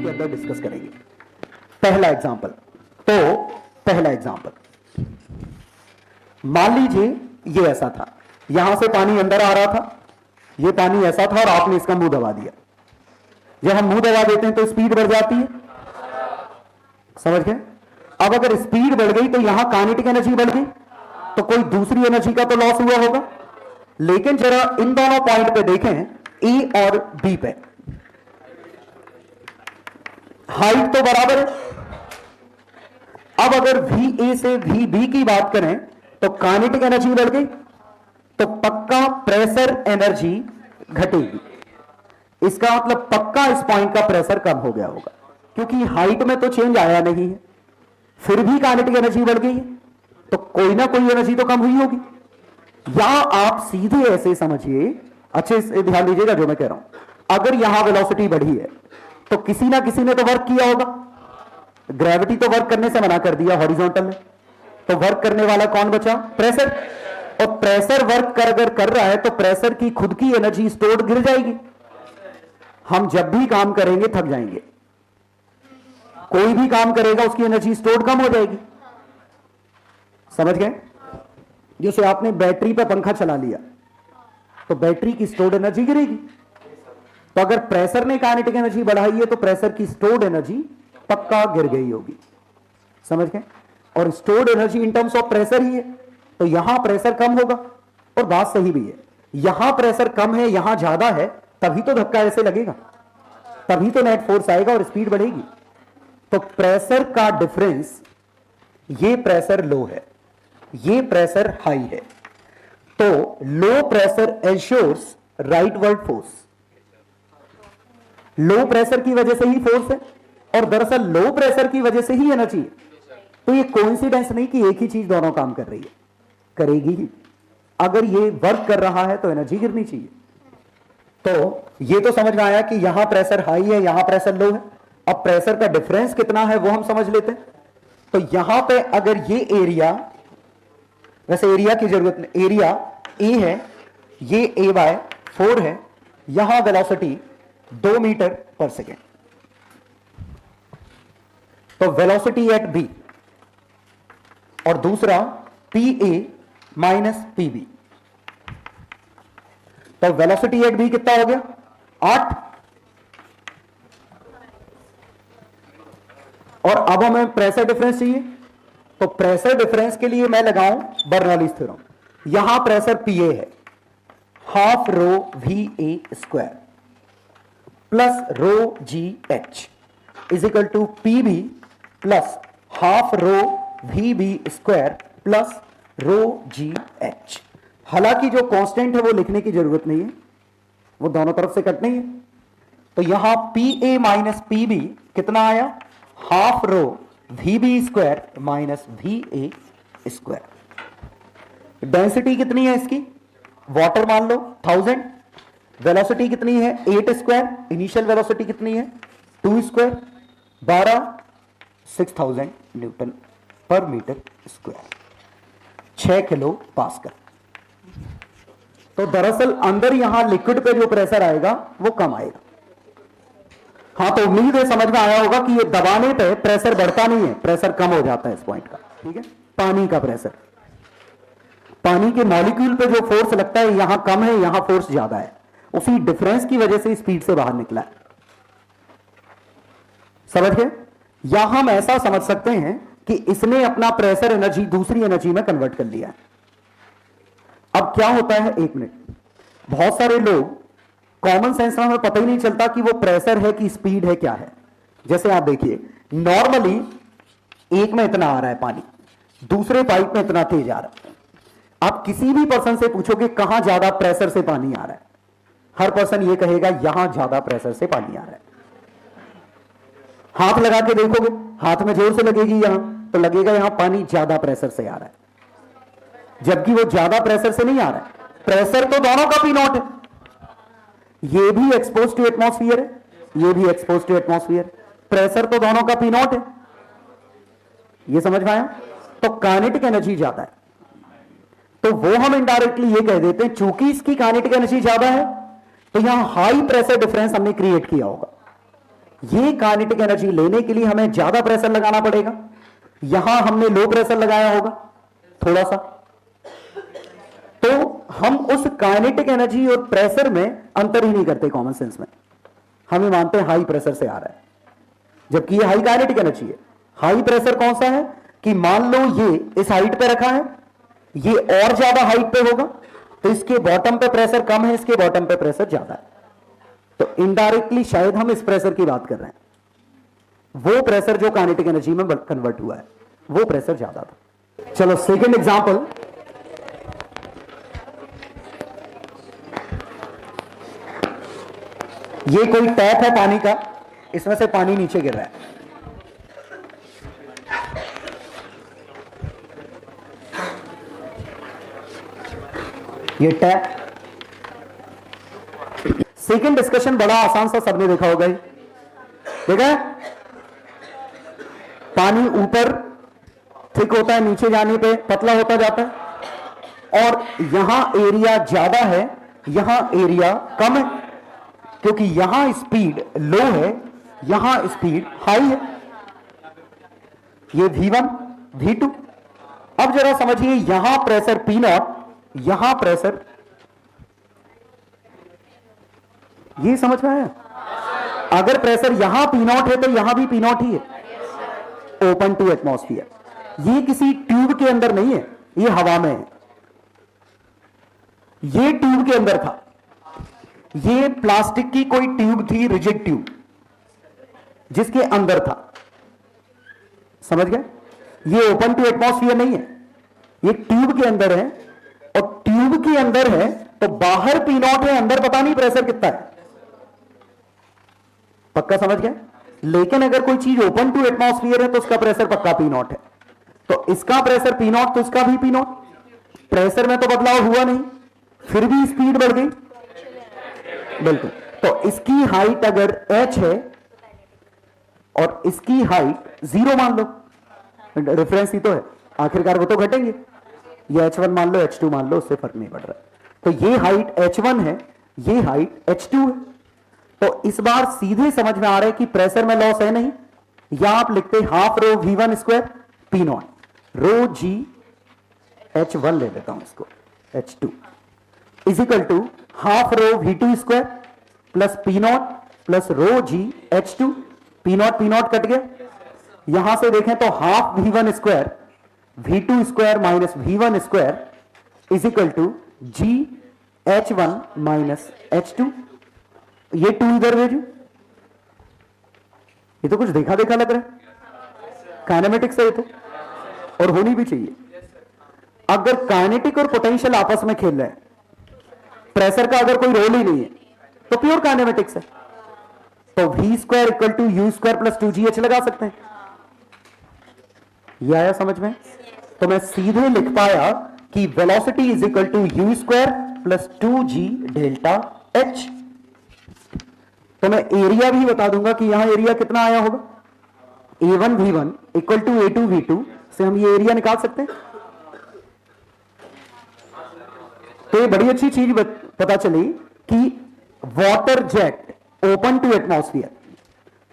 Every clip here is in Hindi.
के अंदर डिस्कस करेंगे। पहला एग्जांपल, मान लीजिए ये ऐसा था, यहां से पानी अंदर आ रहा था, ये पानी ऐसा था और आपने इसका मुंह दबा दिया। जब हम मुंह दबा देते हैं तो स्पीड बढ़ जाती है, समझ गए? अब अगर स्पीड बढ़ गई तो यहां काइनेटिक एनर्जी बढ़ गई, तो कोई दूसरी एनर्जी का तो लॉस हुआ होगा। लेकिन जरा इन दोनों पॉइंट पे देखें, ए और बी पे हाइट तो बराबर है। अब अगर वी ए से वी बी की बात करें तो काइनेटिक एनर्जी बढ़ गई, तो पक्का प्रेशर एनर्जी घटेगी। इसका मतलब पक्का इस पॉइंट का प्रेशर कम हो गया होगा, क्योंकि हाइट में तो चेंज आया नहीं है, फिर भी काइनेटिक एनर्जी बढ़ गई है, तो कोई ना कोई एनर्जी तो कम हुई होगी। या आप सीधे ऐसे समझिए, अच्छे से ध्यान दीजिएगा जो मैं कह रहा हूं। अगर यहां वेलोसिटी बढ़ी है तो किसी ना किसी ने तो वर्क किया होगा। ग्रेविटी तो वर्क करने से मना कर दिया हॉरिजॉन्टल में, तो वर्क करने वाला कौन बचा? प्रेशर। और प्रेशर वर्क अगर कर रहा है तो प्रेशर की खुद की एनर्जी स्टोर्ड गिर जाएगी। हम जब भी काम करेंगे थक जाएंगे, कोई भी काम करेगा उसकी एनर्जी स्टोर्ड कम हो जाएगी, समझ गए? जैसे आपने बैटरी पे पंखा चला लिया तो बैटरी की स्टोर्ड एनर्जी गिरेगी। तो अगर प्रेशर ने काइनेटिक एनर्जी बढ़ाई है तो प्रेशर की स्टोर्ड एनर्जी पक्का गिर गई होगी, समझ गए? और stored energy in terms of pressure ही है, तो यहां प्रेशर कम होगा। और बात सही भी है, यहां प्रेशर कम है यहां ज्यादा है, तभी तो धक्का ऐसे लगेगा, तभी तो नेट फोर्स आएगा और स्पीड बढ़ेगी। तो प्रेशर का डिफरेंस, ये प्रेशर लो है, ये प्रेशर हाई है, तो low pressure ensures rightward force. Low pressure की वजह से ही फोर्स है, और दरअसल लो प्रेशर की वजह से ही एनर्जी है। तो ये कोइंसिडेंस नहीं कि एक ही चीज दोनों काम कर रही है, करेगी ही। अगर ये वर्क कर रहा है तो एनर्जी गिरनी चाहिए। तो ये तो समझ में आया कि यहां प्रेशर हाई है यहां प्रेशर लो है। अब प्रेशर का डिफरेंस कितना है वो हम समझ लेते हैं। तो यहां पे अगर ये एरिया, वैसे एरिया की जरूरत नहीं, एरिया ए है, ये ए बाय 4 है, यहां वेलोसिटी 2 मीटर पर सेकेंड, तो वेलोसिटी एट बी, और दूसरा p a minus p b, तो वेलोसिटी एट बी कितना हो गया? 8। और अब हमें प्रेशर डिफरेंस चाहिए, तो प्रेशर डिफरेंस के लिए मैं लगाऊं बर्नौलीज थ्योरम। यहां प्रेशर पी ए है, half rho v a square plus rho ji h is equal to p b plus half rho v b square plus rho ji h. हालांकि जो कांस्टेंट है वो लिखने की जरूरत नहीं है, वो दोनों तरफ से कटनी है। तो यहां p a minus p b कितना आया? Half rho v b square minus v a square. Density कितनी है इसकी? वाटर मान लो 1000। वेलोसिटी कितनी है? 8 स्क्वायर। इनिशियल वेलोसिटी कितनी है? 2 स्क्वायर 12, 6000 न्यूटन पर मीटर स्क्वायर, 6 किलो पास्कल। तो दरअसल अंदर यहां लिक्विड पे जो प्रेशर आएगा वो कम आएगा। हाँ, तो उम्मीद है समझ में आया होगा कि ये दबाने पे प्रेशर बढ़ता नहीं है, प्रेशर कम हो जाता है इस पॉइंट का, ठीक है? पानी का प्रेशर, पानी के मॉलिक्यूल पे जो फोर्स लगता है यहां कम है यहां फोर्स ज्यादा है, उसी डिफरेंस की वजह से स्पीड से बाहर निकला है, समझ गए? या हम ऐसा समझ सकते हैं कि इसने अपना प्रेशर एनर्जी दूसरी एनर्जी में कन्वर्ट कर लिया है। अब क्या होता है, एक मिनट, बहुत सारे लोग कॉमन सेंस में पता ही नहीं चलता कि वो प्रेशर है कि स्पीड है, क्या है। जैसे आप देखिए, नॉर्मली एक में इतना आ रहा है पानी, दूसरे पाइप में इतना तेज आ रहा है। आप किसी भी पर्सन से पूछोगे कहां ज्यादा प्रेशर से पानी आ रहा है, हर पर्सन ये कहेगा यहां ज्यादा प्रेशर से पानी आ रहा है। हाथ लगा के देखोगे, हाथ में जोर से लगेगी यहां, तो लगेगा यहां पानी ज्यादा प्रेशर से आ रहा है, जबकि वो ज्यादा प्रेशर से नहीं आ रहा है। प्रेशर तो दोनों का पी नॉट है, ये भी एक्सपोज टू एटमॉस्फेयर है, ये भी एक्सपोज टू एटमॉस्फेयर, प्रेशर तो दोनों का पी नॉट है। ये समझ में आया? तो काइनेटिक एनर्जी ज्यादा है, तो वो हम इनडायरेक्टली ये कह देते हैं चूंकि इसकी काइनेटिक एनर्जी ज्यादा है तो यहां हाई प्रेशर डिफरेंस हमने क्रिएट किया होगा। ये काइनेटिक एनर्जी लेने के लिए हमें ज्यादा प्रेशर लगाना पड़ेगा, यहां हमने लो प्रेशर लगाया होगा थोड़ा सा, तो हम उस काइनेटिक एनर्जी और प्रेशर में अंतर ही नहीं करते कॉमन सेंस में, हम ही मानते हैं हाई प्रेशर से आ रहा है, जबकि ये हाई काइनेटिक एनर्जी है। हाई प्रेशर कौन सा है कि मान लो ये इस हाइट पे रखा है, ये और ज्यादा हाइट पे होगा तो इसके बॉटम पे प्रेशर कम है, इसके बॉटम पे प्रेशर ज्यादा है, तो इनडायरेक्टली शायद हम इस प्रेशर की बात कर रहे हैं, वो प्रेशर जो काइनेटिक एनर्जी में कन्वर्ट हुआ है वो प्रेशर ज्यादा था। चलो सेकंड एग्जांपल, ये कोई टैप है पानी का, इसमें से पानी नीचे गिर रहा है, ये टैप। सेकंड डिस्कशन बड़ा आसान सा, सबने देखा होगा ही, देखा है? पानी ऊपर थिक होता है, नीचे जाने पे पतला होता जाता है, और यहां एरिया ज्यादा है, यहां एरिया कम है, क्योंकि यहां स्पीड लो है, यहां स्पीड हाई है, ये V1 V2। अब जरा समझिए, यहां प्रेशर P0, यहां प्रेशर, ये समझ में आया? अगर प्रेशर यहां P0 है तो यहां भी P0 ही है, ओपन टू एटमॉस्फेयर। ये किसी ट्यूब के अंदर नहीं है, ये हवा में है, ये ट्यूब के अंदर था, ये प्लास्टिक की कोई ट्यूब थी, रिजिड ट्यूब, जिसके अंदर था, समझ गए? ये ओपन टू एटमॉस्फेयर नहीं है, ये ट्यूब के अंदर है, और ट्यूब के अंदर है तो बाहर P0 है, अंदर पता नहीं प्रेशर कितना है, पक्का समझ गए? लेकिन अगर कोई चीज ओपन टू एटमॉस्फेयर है तो उसका प्रेशर पक्का P0 है, तो इसका प्रेशर P0 तो इसका भी P0, प्रेशर में तो बदलाव हुआ नहीं, फिर भी स्पीड बढ़ गई, बिल्कुल। तो इसकी हाइट अगर h है और इसकी हाइट 0 मान लो, रेफरेंस ही तो है, आखिरकार वो तो घटेंगे, ये h1 मान लो, h2 मान लो, उससे फर्क नहीं पड़ रहा। तो ये हाइट h1 है, ये हाइट h2 है, तो इस बार सीधे समझ में आ रहा है कि प्रेशर में लॉस है नहीं, या आप लिखते half rho V1 square P0, रो जी h1 ले लेता हूं इसको, h2 is equal to half rho V2 square plus P0 plus rho g h2, P0 P0 cut गया, यहां से देखें तो half V1 square V2 square minus V1 square is equal to g h1 minus h2, ये 2 इधर भेजू, ये तो कुछ देखा देखा लग रहा है, काइनेमेटिक्स है ये तो, और होनी भी चाहिए। अगर काइनेटिक और पोटेंशियल आपस में खेल रहे हैं, प्रेशर का अगर कोई रोल ही नहीं है तो प्योर काइनेमेटिक्स है, तो V square equal to U square plus 2GH लगा सकते हैं, ये आया समझ में? तो मैं सीधे लिख पाया कि velocity is equal to U square plus 2G delta H। तो मैं एरिया भी बता दूंगा कि यहां एरिया कितना आया होगा, A1 V1 equal to A2 V2 से हम ये एरिया निकाल सकते हैं। तो ये बड़ी अच्छी चीज पता चली कि water jet open to atmosphere,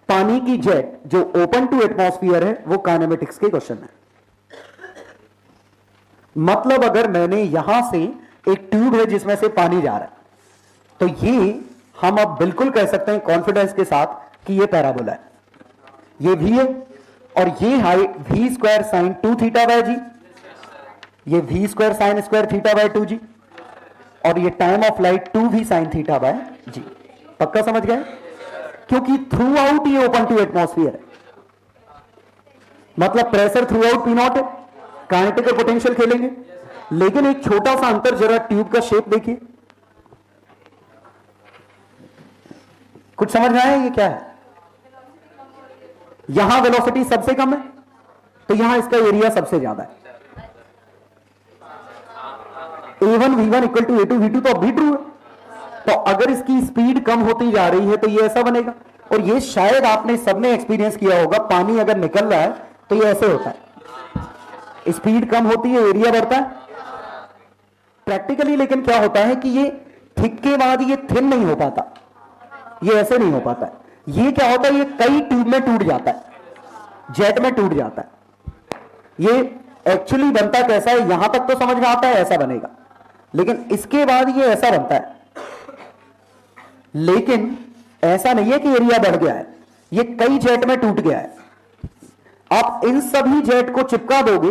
पानी की जेट जो ओपन टू एटमॉस्फेयर है वो काइनेमेटिक्स के क्वेश्चन है। मतलब अगर मैंने यहां से एक ट्यूब है जिसमें से पानी जा रहा है, तो ये हम अब बिल्कुल कह सकते हैं कॉन्फिडेंस के साथ कि ये पैराबोला है, ये V है, और ये height V square sine 2 theta by g, ये V square sine square theta by 2G, और ये time of flight 2V sine theta by g. पक्का समझ गए? क्योंकि थ्रू आउट ये ओपन टू एटमॉस्फेयर है, मतलब प्रेशर थ्रू आउट P0 है, काइनेटिक और पोटेंशियल खेलेंगे। लेकिन एक छोटा सा अंतर, जरा ट्यूब का शेप देखिए, कुछ समझ में आया ये क्या है? यहां वेलोसिटी सबसे कम है तो यहां इसका एरिया सबसे ज्यादा है, A1 V1 equal to A2 V2 तो अभी ट्रू है, तो अगर इसकी स्पीड कम होती जा रही है तो ये ऐसा बनेगा। और ये शायद आपने सबने एक्सपीरियंस किया होगा, पानी अगर निकल रहा है तो ये ऐसे होता है, स्पीड कम होती है, एरिया बढ़ता है प्रैक्टिकली। लेकिन क्या होता है कि ये थिक के बाद ये थिन नहीं हो पाता, ये ऐसे नहीं हो पाता है, ये क्या होता है, ये कई ट्यूब में टूट जाता है, जेट में टूट जाता है। ये एक्चुअली बनता कैसा है, यहां तक तो समझ में आता है ऐसा बनेगा, लेकिन इसके बाद ये ऐसा बनता है। लेकिन ऐसा नहीं है कि एरिया बढ़ गया है, ये कई जेट में टूट गया है। आप इन सभी जेट को चिपका दोगे,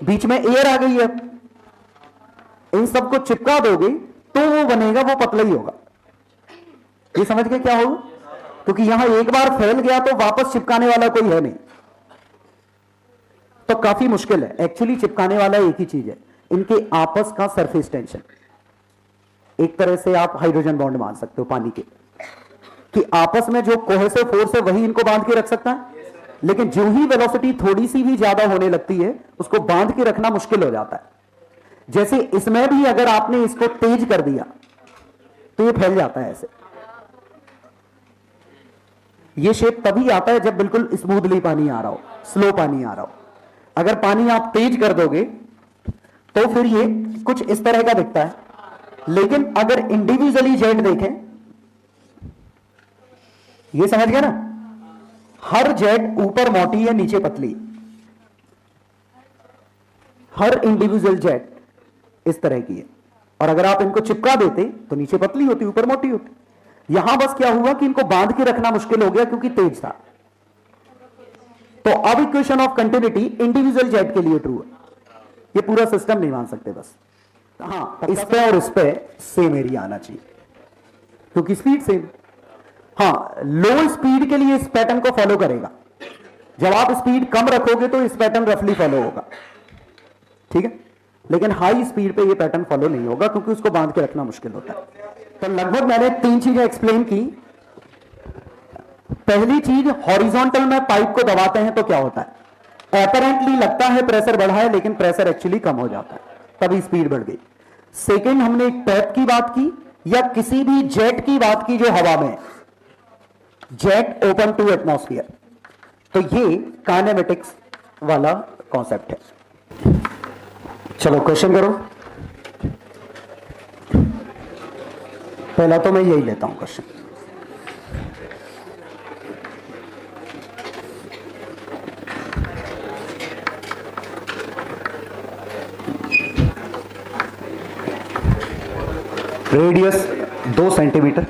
बीच में एयर आ गई है, इन सबको चिपका दोगे तो वो बनेगा, वो पतला ही होगा। ये समझ के क्या होगा, क्योंकि यहां एक बार फैल गया तो वापस चिपकाने वाला कोई है नहीं, तो काफी मुश्किल है। एक्चुअली चिपकाने वाला एक ही चीज है, इनके आपस का सरफेस टेंशन। एक तरह से आप हाइड्रोजन बॉन्ड मान सकते हो पानी के, कि आपस में जो कोहेसिव फोर्स है वही इनको बांध के रख सकता है, लेकिन जो ही वेलोसिटी थोड़ी सी भी ज्यादा होने लगती है उसको बांध के रखना मुश्किल हो जाता है। जैसे इसमें भी अगर आपने इसको तेज कर दिया तो ये फैल जाता है ऐसे। ये शेप तभी आता है जब बिल्कुल स्मूथली पानी आ रहा हो, स्लो पानी आ रहा हो। अगर पानी आप तेज कर दोगे तो फिर ये कुछ इस तरह का दिखता है। लेकिन अगर इंडिविजुअली जेट देखें, ये समझ गया ना, हर जेट ऊपर मोटी है नीचे पतली, हर इंडिविजुअल जेट इस तरह की है। और अगर आप इनको चिपका देते तो नीचे पतली होती, ऊपर मोटी होती। यहां बस क्या हुआ कि इनको बांध के रखना मुश्किल हो गया क्योंकि तेज था। तो अब equation of continuity individual jet के लिए ट्रू है, ये पूरा सिस्टम नहीं मान सकते बस। हाँ, इस पे और इस पे सेम एरिया आना चाहिए क्योंकि स्पीड सेम। हाँ, लो स्पीड के लिए इस पैटर्न को फॉलो करेगा, जब आप स्पीड कम रखोगे तो इस पैटर्न रफली फॉलो होगा, ठीक है। लेकिन हाई स्पीड पे ये पैटर्न फॉलो नहीं होगा क्योंकि उसको बांध के रखना मुश्किल होता है। तो लगभग मैंने 3 चीजें एक्सप्लेन की। पहली चीज, हॉरिजॉन्टल में पाइप को दबाते हैं तो क्या होता है, अपैरेंटली लगता है प्रेशर बढ़ा है लेकिन प्रेशर एक्चुअली कम हो जाता है, तभी स्पीड बढ़ गई। सेकेंड, हमने एक टैप की बात की या किसी भी जेट की बात की जो हवा में, जेट ओपन टू एटमॉस्फेयर, तो ये काइनेमेटिक्स वाला कॉन्सेप्ट है। चलो क्वेश्चन करो। पहला तो मैं यही लेता हूं question. Radius 2 centimetre,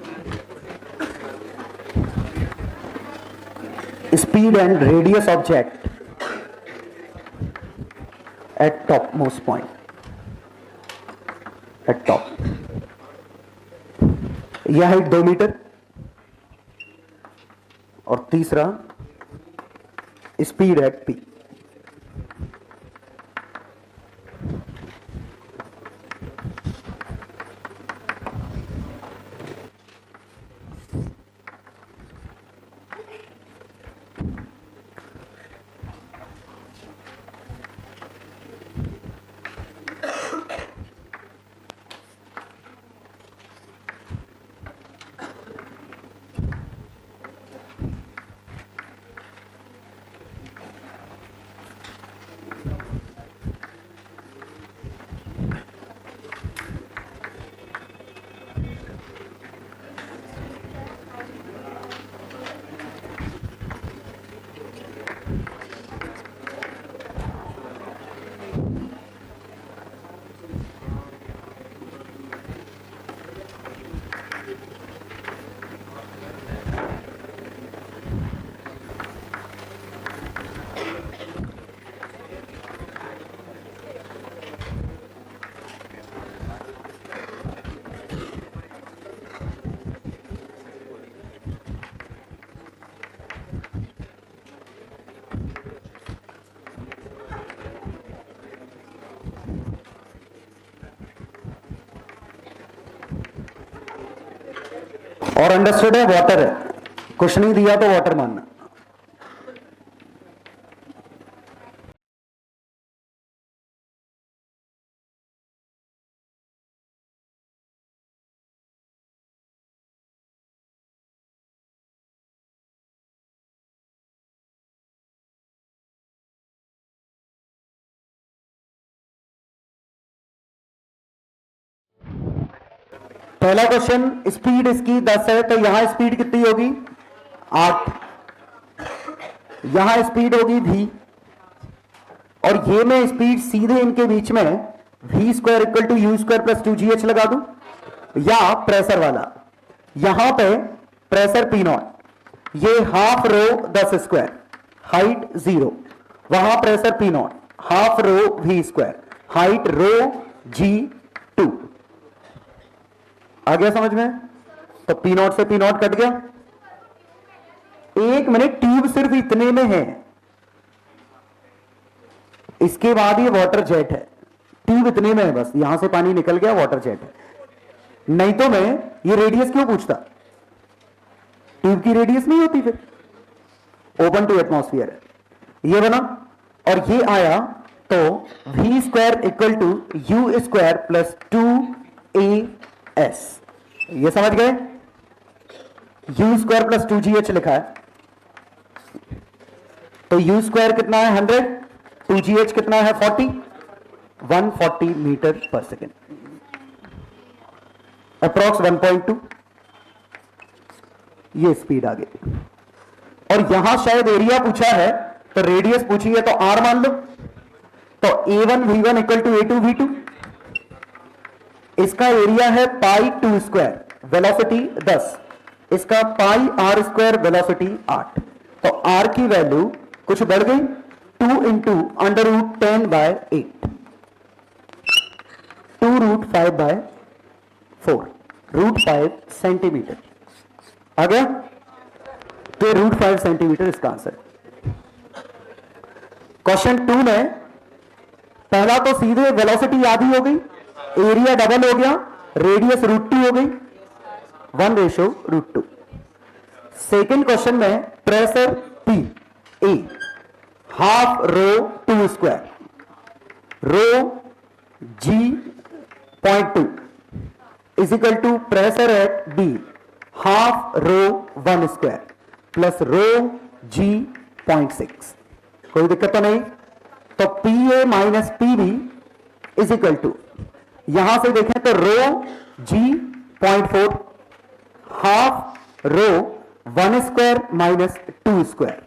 speed and radius of jet at topmost point, at top, यह हाइट 2 मीटर, और तीसरा स्पीड एट पी। और अंडरस्टूड है, वाटर है, कुछ नहीं दिया तो वाटर मानना। पहला क्वेश्चन, स्पीड इसकी 10 है तो यहां स्पीड कितनी होगी 8, यहां स्पीड होगी v, और ये मैं स्पीड सीधे इनके बीच में v square equal to u square plus 2gh लगा दूं, या प्रेशर वाला, यहां पे प्रेशर P नॉट, ये हाफ रो 10 स्क्वायर, हाइट 0, वहां pressure P naught, half rho v square, height rho g2। आ गया समझ में? तो P नॉट से P नॉट कट गया। एक मिनट, ट्यूब सिर्फ इतने में है, इसके बाद ये वाटर जेट है, ट्यूब इतने में है बस, यहां से पानी निकल गया, वाटर जेट है। नहीं तो मैं ये रेडियस क्यों पूछता, ट्यूब की रेडियस नहीं होती फिर, ओपन टू एटमॉस्फेयर है, ये बना, और ये आया तो v square equal to u square plus 2as, ये समझ गए? u स्क्वायर प्लस 2gh लिखा है, तो u स्क्वायर कितना है 100, 2gh कितना है 40, 140 मीटर पर सेकेंड, अप्रॉक्स 1.2, ये स्पीड आ गई। और यहां शायद एरिया पूछा है, तो रेडियस पूछी है, तो r मान लो, तो a1 v1 equal to a2 v2, इसका एरिया है पाई 2 स्क्वायर, वेलोसिटी 10, इसका पाई r स्क्वायर, वेलोसिटी 8, तो r की वैल्यू कुछ बढ़ गई, 2 into under root 10 by 8, 2 root 5 by 4, root 5 centimetre आ गया, तो रूट 5 सेंटीमीटर इसका आंसर। क्वेश्चन 2 में पहला तो सीधे वेलोसिटी आधी हो गई, एरिया डबल हो गया, रेडियस √2 हो गई, 1:√2। सेकेंड क्वेश्चन में pressure P A, half rho 2 square, rho g.2 is equal to pressure at B, half rho 1 square plus rho g.6। कोई दिक्कत तो नहीं? तो PA minus PB is equal to, यहां से देखें तो rho g.4, half rho 1 square minus 2 square,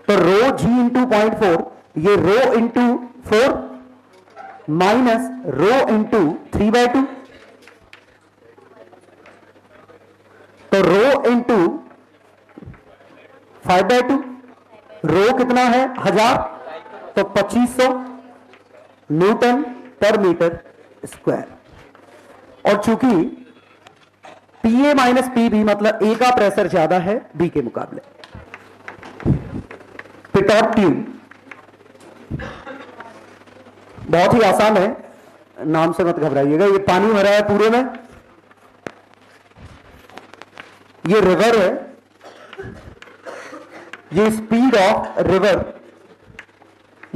तो रो g इंटू 0.4, ये rho into 4 minus rho into 3/2, तो रो इंटू 5/2, रो कितना है 1000, तो 2500 न्यूटन पर मीटर स्क्वायर। और चूंकि PA माइनस PB मतलब A का प्रेशर ज्यादा है B के मुकाबले। पिटॉट ट्यूब बहुत ही आसान है, नाम से मत घबराइएगा, ये पानी भरा है पूरे में, ये रिवर है, ये स्पीड ऑफ रिवर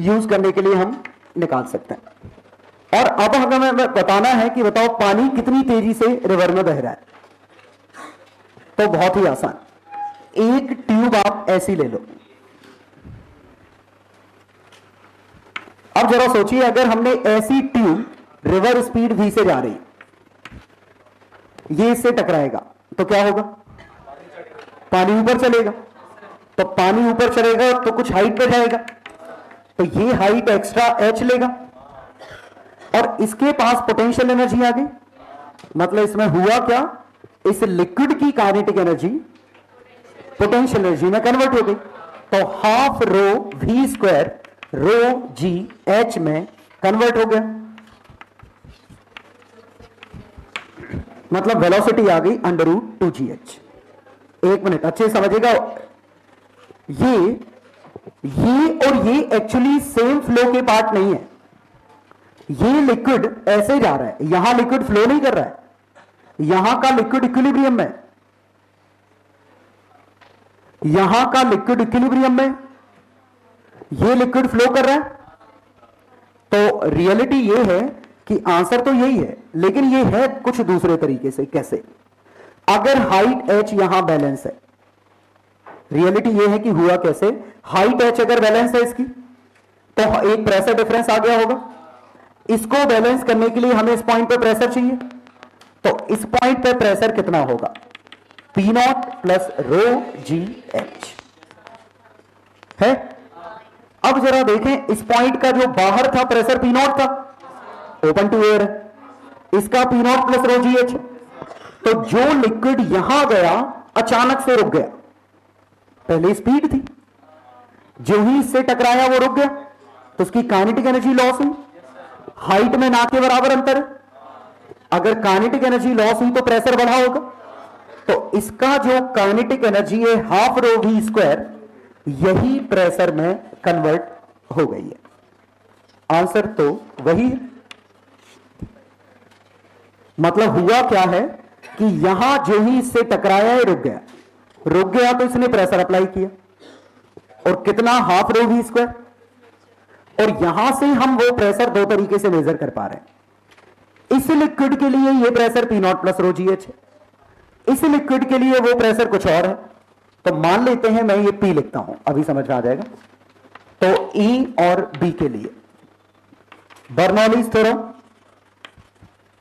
यूज करने के लिए हम निकाल सकते हैं। और अब हमें बताना है कि बताओ पानी कितनी तेजी से रिवर में बह रहा है, तो बहुत ही आसान, एक ट्यूब आप ऐसी ले लो। अब जरा सोचिए, अगर हमने ऐसी ट्यूब, रिवर स्पीड v से जा रही, ये इससे टकराएगा तो क्या होगा, पानी ऊपर चलेगा, तो पानी ऊपर चलेगा तो कुछ हाइट पे जाएगा, तो ये हाइट एक्स्ट्रा h लेगा, और इसके पास पोटेंशियल एनर्जी आ गई, मतलब इसमें हुआ क्या, इस लिक्विड की काइनेटिक एनर्जी पोटेंशियल एनर्जी में कन्वर्ट हो गई, तो हाफ रो v स्क्वायर रो g h में कन्वर्ट हो गया, मतलब वेलोसिटी आ गई √2gh। एक मिनट अच्छे समझिएगा, ये और ये एक्चुअली सेम फ्लो के पार्ट नहीं है, ये लिक्विड ऐसे जा रहा है, यहां लिक्विड फ्लो नहीं कर रहा है, यहां का लिक्विड इक्विलिब्रियम में, यहां का लिक्विड इक्विलिब्रियम में, ये लिक्विड फ्लो कर रहा है। तो रियलिटी ये है कि आंसर तो यही है, लेकिन ये है कुछ दूसरे तरीके से। कैसे? अगर हाइट h यहां बैलेंस है, रियलिटी ये है कि हुआ कैसे, हाइट h अगर बैलेंस है इसकी, तो एक प्रेशर डिफरेंस आ गया होगा, इसको बैलेंस करने के लिए हमें इस पॉइंट पे प्रेशर चाहिए, तो इस पॉइंट पे प्रेशर कितना होगा, P0 प्लस रो जी एच है। अब जरा देखें, इस पॉइंट का जो बाहर था प्रेशर पी नॉट था, ओपन टू एयर है, इसका पी नॉट प्लस रो जी एच। तो जो लिक्विड यहां गया अचानक से रुक गया, पहले स्पीड थी, जो ही इससे टकराया वो रुक गया, तो उसकी काइनेटिक एनर्जी लॉस हुई। हाइट में ना के बराबर अंतर है, अगर काइनेटिक एनर्जी लॉस हुई तो प्रेशर बढ़ा होगा, तो इसका जो काइनेटिक एनर्जी है हाफ रो वी स्क्वायर, यही प्रेशर में कन्वर्ट हो गई है। आंसर तो वही है। मतलब हुआ क्या है कि यहां जो ही इससे टकराया है रुक गया तो इसने प्रेशर अप्लाई किया, और कितना, हाफ रो वी स्क्वायर। और यहां से हम वो प्रेशर दो तरीके से मेजर कर पा रहे हैं। इस लिक्विड के लिए ये pressure P naught plus rho जी एच है, इस लिक्विड के लिए वो प्रेशर कुछ और है। तो मान लेते हैं मैं ये पी लिखता हूं, अभी समझ में आ जाएगा। तो ई और बी के लिए Bernoulli's theorem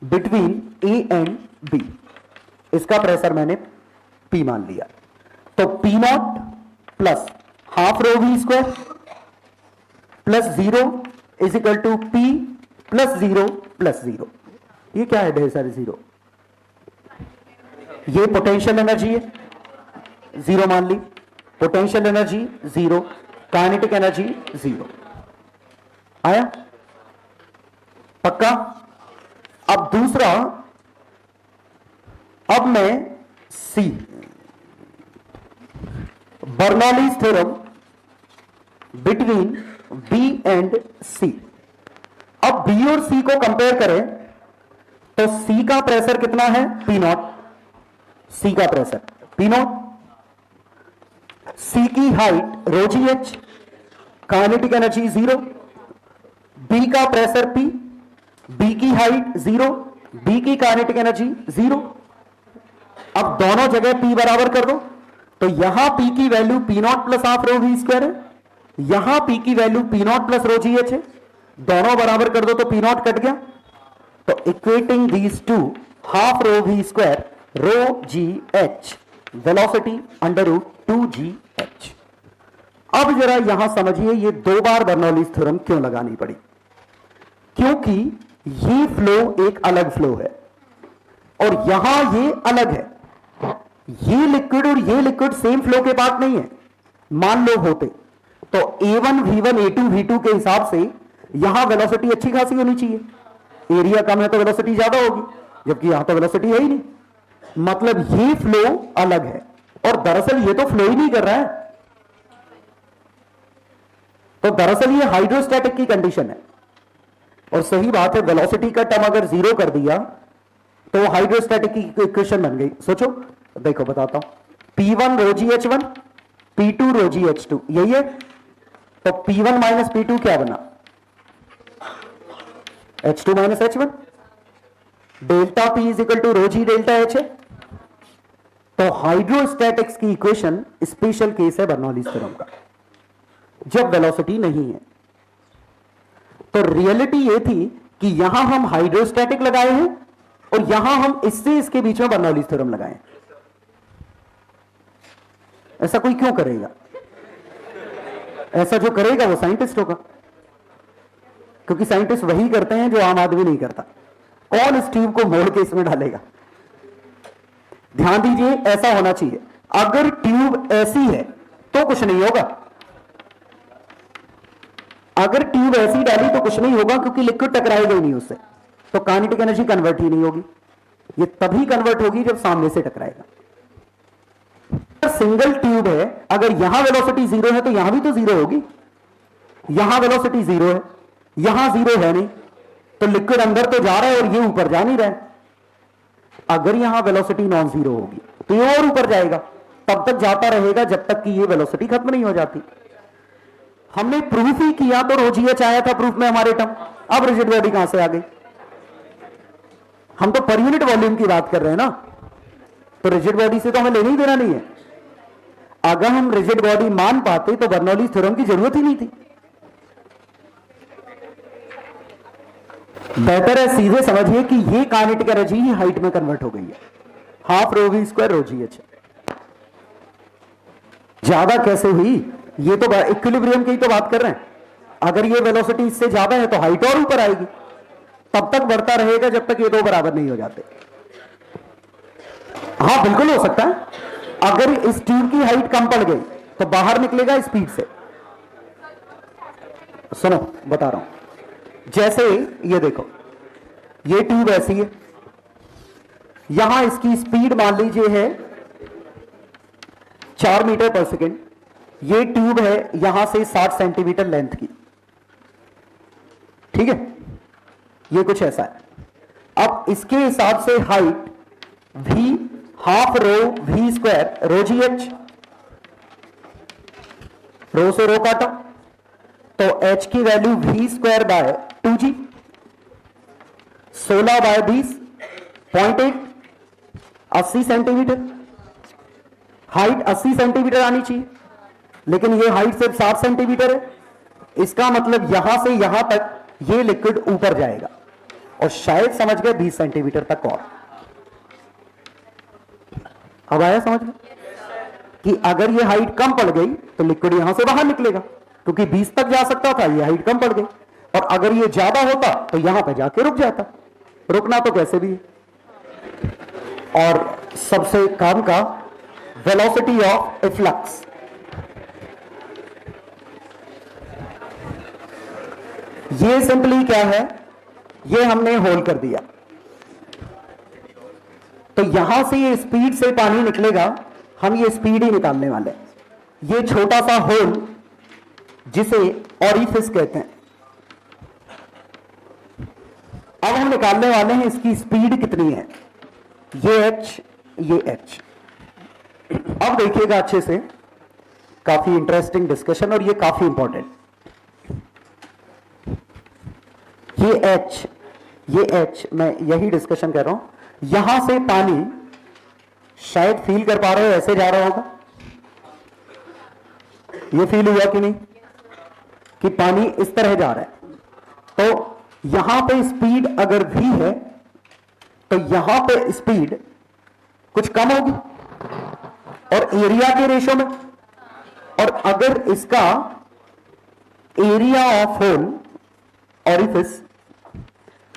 between A and B, इसका प्रेशर मैंने पी मान लिया। तो P naught plus half rho V square plus 0 is equal to P plus 0 plus 0। ये क्या है ढेर सारे 0? ये पोटेंशियल एनर्जी है, 0 मान ली। पोटेंशियल एनर्जी 0, काइनेटिक एनर्जी 0 आया, पक्का। अब दूसरा, अब मैं C, Bernoulli's theorem between B and C. अब बी और सी को कंपेयर करें तो सी का प्रेशर कितना है, पी नॉट। सी का प्रेशर पी नॉट, सी की हाइट रो जी एच, काइनेटिक एनर्जी 0। बी का प्रेशर पी, बी की हाइट 0, बी की काइनेटिक एनर्जी 0। अब दोनों जगह पी बराबर कर दो, तो यहां पी की value P naught plus half rho V square है, यहां पी की value P naught plus rho जी एच है। दोनों बराबर कर दो तो पी नॉट कट गया। तो equating these two, half rho V square rho ji H, velocity under root 2 G H. अब जरा यहां समझिए, ये 2 बार बर्नौलीज थ्योरम क्यों लगानी पड़ी? क्योंकि ये फ्लो एक अलग फ्लो है और यहां ये अलग है। ये लिक्विड और ये लिक्विड सेम फ्लो के पार्ट नहीं है। मान लो होते तो A1 V1 A2 V2 के हिसाब से यहां वेलोसिटी अच्छी खासी होनी चाहिए, एरिया कम है तो वेलोसिटी ज्यादा होगी, जबकि यहां तो वेलोसिटी है ही नहीं। मतलब ये फ्लो अलग है, और दरअसल ये तो फ्लो ही नहीं कर रहा है। तो दरअसल ये हाइड्रोस्टैटिक की कंडीशन है। और सही बात है, वेलोसिटी का टर्म अगर 0 कर दिया तो हाइड्रोस्टैटिक की इक्वेशन बन गई। सोचो, देखो बताता हूं, P1 रो जी H1, P2 रो जी H2, यही है। तो P1 माइनस P2 क्या बना, H2 minus H1। Delta P is equal to rho ji delta H है। तो हाइड्रोस्टैटिक्स की इक्वेशन स्पेशल केस है बर्नौलीज थ्योरम का, जब वेलोसिटी नहीं है। तो रियलिटी ये थी कि यहां हम हाइड्रोस्टैटिक लगाए हैं और यहां हम इससे इसके बीच में बर्नौलीज थ्योरम लगाए। ऐसा कोई क्यों करेगा? ऐसा जो करेगा वो साइंटिस्ट होगा, क्योंकि साइंटिस्ट वही करते हैं जो आम आदमी नहीं करता। कौन इस ट्यूब को मोड़ के इसमें डालेगा? ध्यान दीजिए, ऐसा होना चाहिए। अगर ट्यूब ऐसी है तो कुछ नहीं होगा, अगर ट्यूब ऐसी डाली तो कुछ नहीं होगा, क्योंकि लिक्विड टकराएगा ही नहीं उससे, तो काइनेटिक एनर्जी कन्वर्ट ही नहीं होगी। ये तभी कन्वर्ट होगी जब सामने से टकराएगा। सिंगल ट्यूब है, अगर यहां वेलोसिटी 0 है तो यहां भी तो 0 होगी। यहां वेलोसिटी 0 है, यहां 0 है नहीं, तो लिक्विड अंदर तो जा रहा है और ये ऊपर जा नहीं रहा है। अगर यहां वेलोसिटी नॉन जीरो होगी तो ये और ऊपर जाएगा, तब तक जाता रहेगा जब तक कि ये वेलोसिटी खत्म नहीं हो जाती। हमने प्रूफ ही किया तो ρgh आया था प्रूफ में हमारे टर्म। अब रिजिड बॉडी कहां से आ गई? हम तो पर यूनिट वॉल्यूम की बात कर रहे हैं ना, तो रिजिड बॉडी से तो हमें लेने ही देना नहीं है। अगर हम रिजिड बॉडी मान पाते तो बर्नौलीज थ्योरम की जरूरत ही नहीं थी। बेहतर है सीधे समझिए कि ये काइनेटिक एनर्जी ही हाइट में कन्वर्ट हो गई है, half rho V square rho जी एच। ज्यादा कैसे हुई? ये तो इक्विलिब्रियम की तो बात कर रहे हैं। अगर ये वेलोसिटी इससे ज्यादा है तो हाइट और ऊपर आएगी, तब तक बढ़ता रहेगा जब तक ये दो बराबर नहीं हो जाते। हां बिल्कुल हो सकता है। अगर इस ट्यूब की हाइट कम पड़ गई तो बाहर निकलेगा स्पीड से। सुनो बता रहा हूं, जैसे ये देखो, ये ट्यूब ऐसी है, यहां इसकी स्पीड मान लीजिए है 4 मीटर पर सेकेंड। ये ट्यूब है यहां से 60 सेंटीमीटर लेंथ की, ठीक है, ये कुछ ऐसा है। अब इसके हिसाब से height v half rho v square rho जी एच, रो से रो काटा तो h की value v square by 2g, 16 बाय 20.8, 80 सेंटीमीटर। हाइट 80 सेंटीमीटर आनी चाहिए, लेकिन ये हाइट सिर्फ 60 सेंटीमीटर है। इसका मतलब यहां से यहां तक ये लिक्विड ऊपर जाएगा, और शायद समझ गए 20 सेंटीमीटर तक और। अब आया समझ में कि अगर ये हाइट कम पड़ गई तो लिक्विड यहां से बाहर निकलेगा, क्योंकि 20 तक जा सकता था, ये हाइट कम पड़ गई। और अगर ये ज्यादा होता तो यहां पे जाके रुक जाता। रुकना तो कैसे भी है। और सबसे कम का वेलोसिटी ऑफ इफ्लक्स, ये सिंपली क्या है, ये हमने होल कर दिया, तो यहां से ये स्पीड से पानी निकलेगा, हम ये स्पीड ही निकालने वाले हैं। ये छोटा सा होल जिसे ऑरिफिस कहते हैं, अब हम निकालने वाले हैं इसकी स्पीड कितनी है। ये h, ये h। अब देखिएगा अच्छे से, काफी इंटरेस्टिंग डिस्कशन और ये काफी इंपॉर्टेंट। ये h मैं यही डिस्कशन कर रहा हूं। यहां से पानी शायद फील कर पा रहे हो, ऐसे जा रहा होगा, ये फील हुआ कि नहीं कि पानी इस तरह जा रहा है। तो यहां पे स्पीड अगर v है तो यहां पे स्पीड कुछ कम होगी और एरिया के रेशो में। और अगर इसका एरिया ऑफ होल ऑरिफिस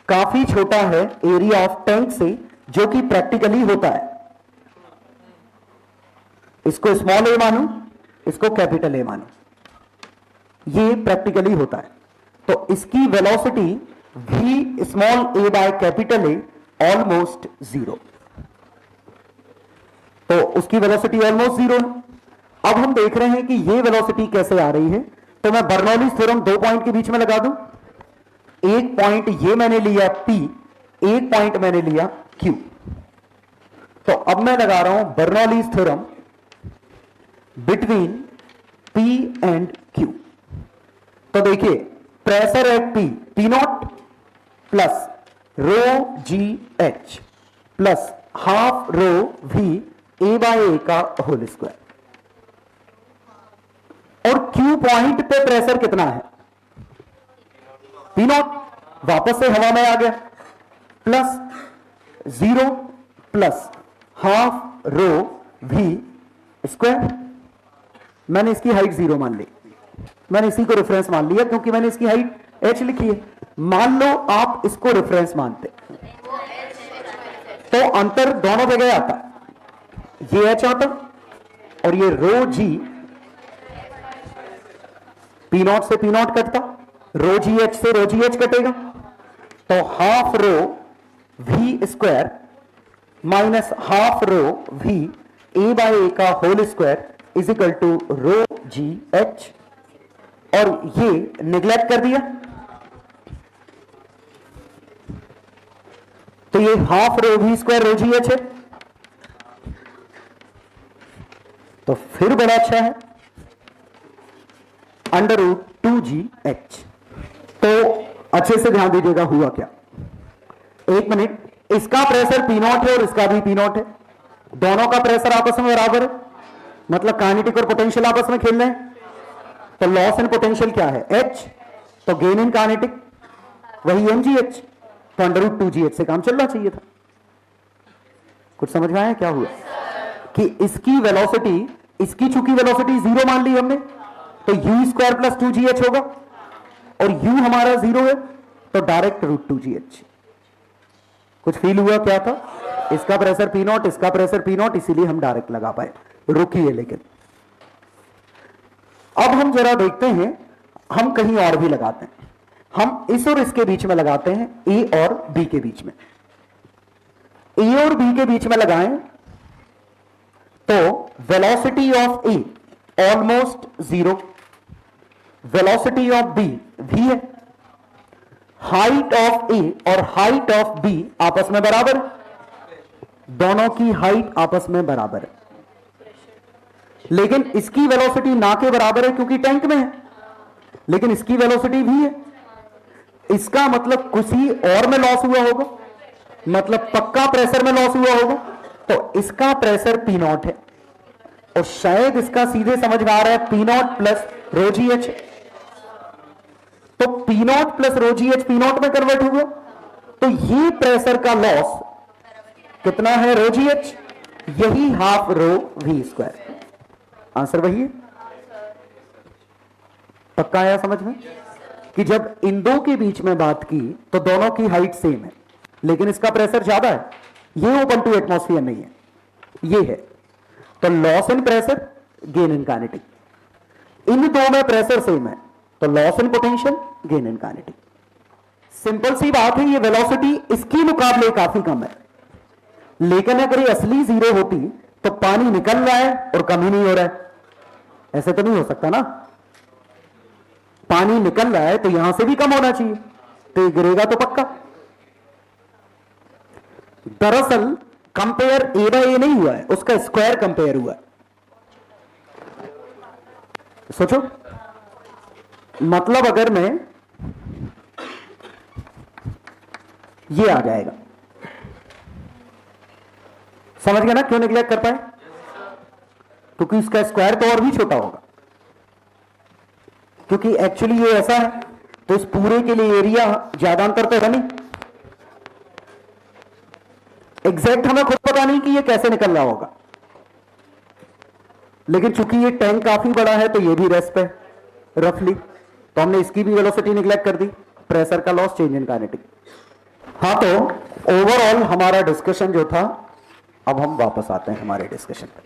काफी छोटा है एरिया ऑफ टैंक से, जो कि प्रैक्टिकली होता है, इसको स्मॉल ए मानो, इसको कैपिटल ए मानो, ये प्रैक्टिकली होता है। तो इसकी velocity v small A by capital A almost 0, तो उसकी वेलोसिटी ऑलमोस्ट 0 है। अब हम देख रहे हैं कि ये वेलोसिटी कैसे आ रही है, तो मैं बर्नौलीज थ्योरम 2 पॉइंट के बीच में लगा दूं। एक पॉइंट ये मैंने लिया P, एक पॉइंट मैंने लिया Q। तो अब मैं लगा रहा हूं Bernoulli's theorem between P and Q। तो देखिए pressure at P, P naught plus rho ji h plus half rho V A by A का होल स्क्वायर। और Q पॉइंट पे प्रेशर कितना है, P नॉट, वापस से हवा में आ गया, plus 0 plus half rho V square. मैंने इसकी हाइट 0 मान ली, मैंने इसी को रेफरेंस मान लिया क्योंकि मैंने इसकी हाइट h लिखी है। मान लो आप इसको रेफरेंस मानते तो अंतर दोनों जगह आता, ये h आता और ये रो जी, P नॉट से P नॉट कटता, रो जी एच से रो जी एच कटेगा, तो half rho V square minus half rho V A by A का whole square is equal to rho ji H. और ये निगलेक्ट कर दिया, तो ये half rho V square rho जी एच है, तो फिर बड़ा अच्छा है अंडर रूट 2GH। तो अच्छे से ध्यान दीजिएगा हुआ क्या, एक मिनट, इसका प्रेशर P नॉट है और इसका भी P नॉट है, दोनों का प्रेशर आपस में बराबर है, मतलब काइनेटिक और पोटेंशियल आपस में खेल रहे हैं। तो लॉस इन पोटेंशियल क्या है, H, तो गेन इन काइनेटिक वही mgh, तो अंडर रूट 2GH से काम चलना चाहिए था। कुछ समझ में आया क्या हुआ कि इसकी वेलोसिटी इसकी चूंकि वेलोसिटी 0 मान ली हमने, तो u² प्लस 2gh होगा, और u हमारा 0 है, तो डायरेक्ट √2gh। कुछ फील हुआ क्या था? इसका प्रेशर P0, इसका प्रेशर P0, इसीलिए हम डायरेक्ट लगा पाए। रुकिए, लेकिन अब हम जरा देखते हैं, हम कहीं और भी लगाते हैं। हम इस और इसके बीच में लगाते हैं, A और B के बीच में। A और B के बीच में लगाएं तो velocity of A almost 0, velocity of B V है, हाइट ऑफ A और हाइट ऑफ B आपस में बराबर है, दोनों की हाइट आपस में बराबर है। लेकिन इसकी वेलोसिटी ना के बराबर है क्योंकि टैंक में है, लेकिन इसकी वेलोसिटी भी है। इसका मतलब किसी और में लॉस हुआ होगा, मतलब पक्का प्रेशर में लॉस हुआ होगा, तो इसका प्रेशर P0 है, और शायद इसका सीधे समझ में आ रहा है P0 प्लस ρgh, तो P0 प्लस ρgh P0 में कन्वर्ट हुआ, तो ये प्रेशर का लॉस कितना है? ρgh, यही हाफ रो v²। आंसर वही है। पक्का आया समझ में कि जब इन दो के बीच में बात की तो दोनों की हाइट सेम है, लेकिन इसका प्रेशर ज्यादा है, ये ओपन टू एटमॉस्फेयर नहीं है, ये है। तो loss in pressure, gain in kinetic. इन दो में प्रेशर सेम है, तो loss in potential, gain in kinetic. Simple सी बात है, ये वेलोसिटी इसके मुकाबले काफी कम है, लेकिन अगर ये असली 0 होती तो पानी निकल रहा है और कम ही नहीं हो रहा है। ऐसे तो नहीं हो सकता ना, पानी निकल रहा है तो यहां से भी कम होना चाहिए, तो ये गिरेगा तो पक्का। दरअसल कंपेयर A बाय A नहीं हुआ है, उसका स्क्वायर कंपेयर हुआ है। सोचो, मतलब अगर मैं ये आ जाएगा, समझ गया ना क्यों निगलेक्ट कर पाए? क्योंकि इसका स्क्वायर तो और भी छोटा होगा, क्योंकि एक्चुअली ये ऐसा है, तो इस पूरे के लिए एरिया ज्यादा अंतर तो है नहीं। एग्जैक्ट हमें खुद पता नहीं कि ये कैसे निकल रहा होगा, लेकिन चूंकि ये टैंक काफी बड़ा है तो ये भी रेस्ट पे रफली, तो हमने इसकी भी वेलोसिटी निगलेक्ट कर दी, प्रेशर का लॉस, चेंज इन काइनेटिक। हाँ, तो ओवरऑल हमारा डिस्कशन जो था, अब हम वापस आते हैं हमारे डिस्कशन पर।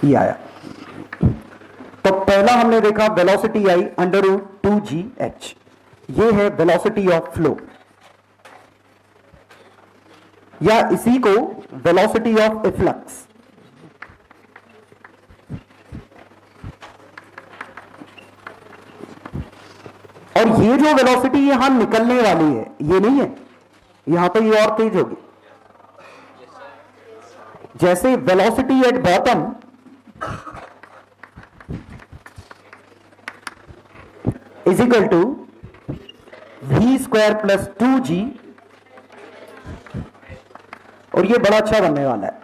ये आया, तो पहला हमने देखा वेलोसिटी आई √2gh, ये है वेलोसिटी ऑफ फ्लो, या इसी को वेलोसिटी ऑफ इफ्लक्स। और ये जो वेलोसिटी यहां निकलने वाली है, ये नहीं है, यहां तो ये और तेज होगी। जैसे velocity at bottom is equal to v² plus 2g, और ये बड़ा अच्छा बनने वाला है।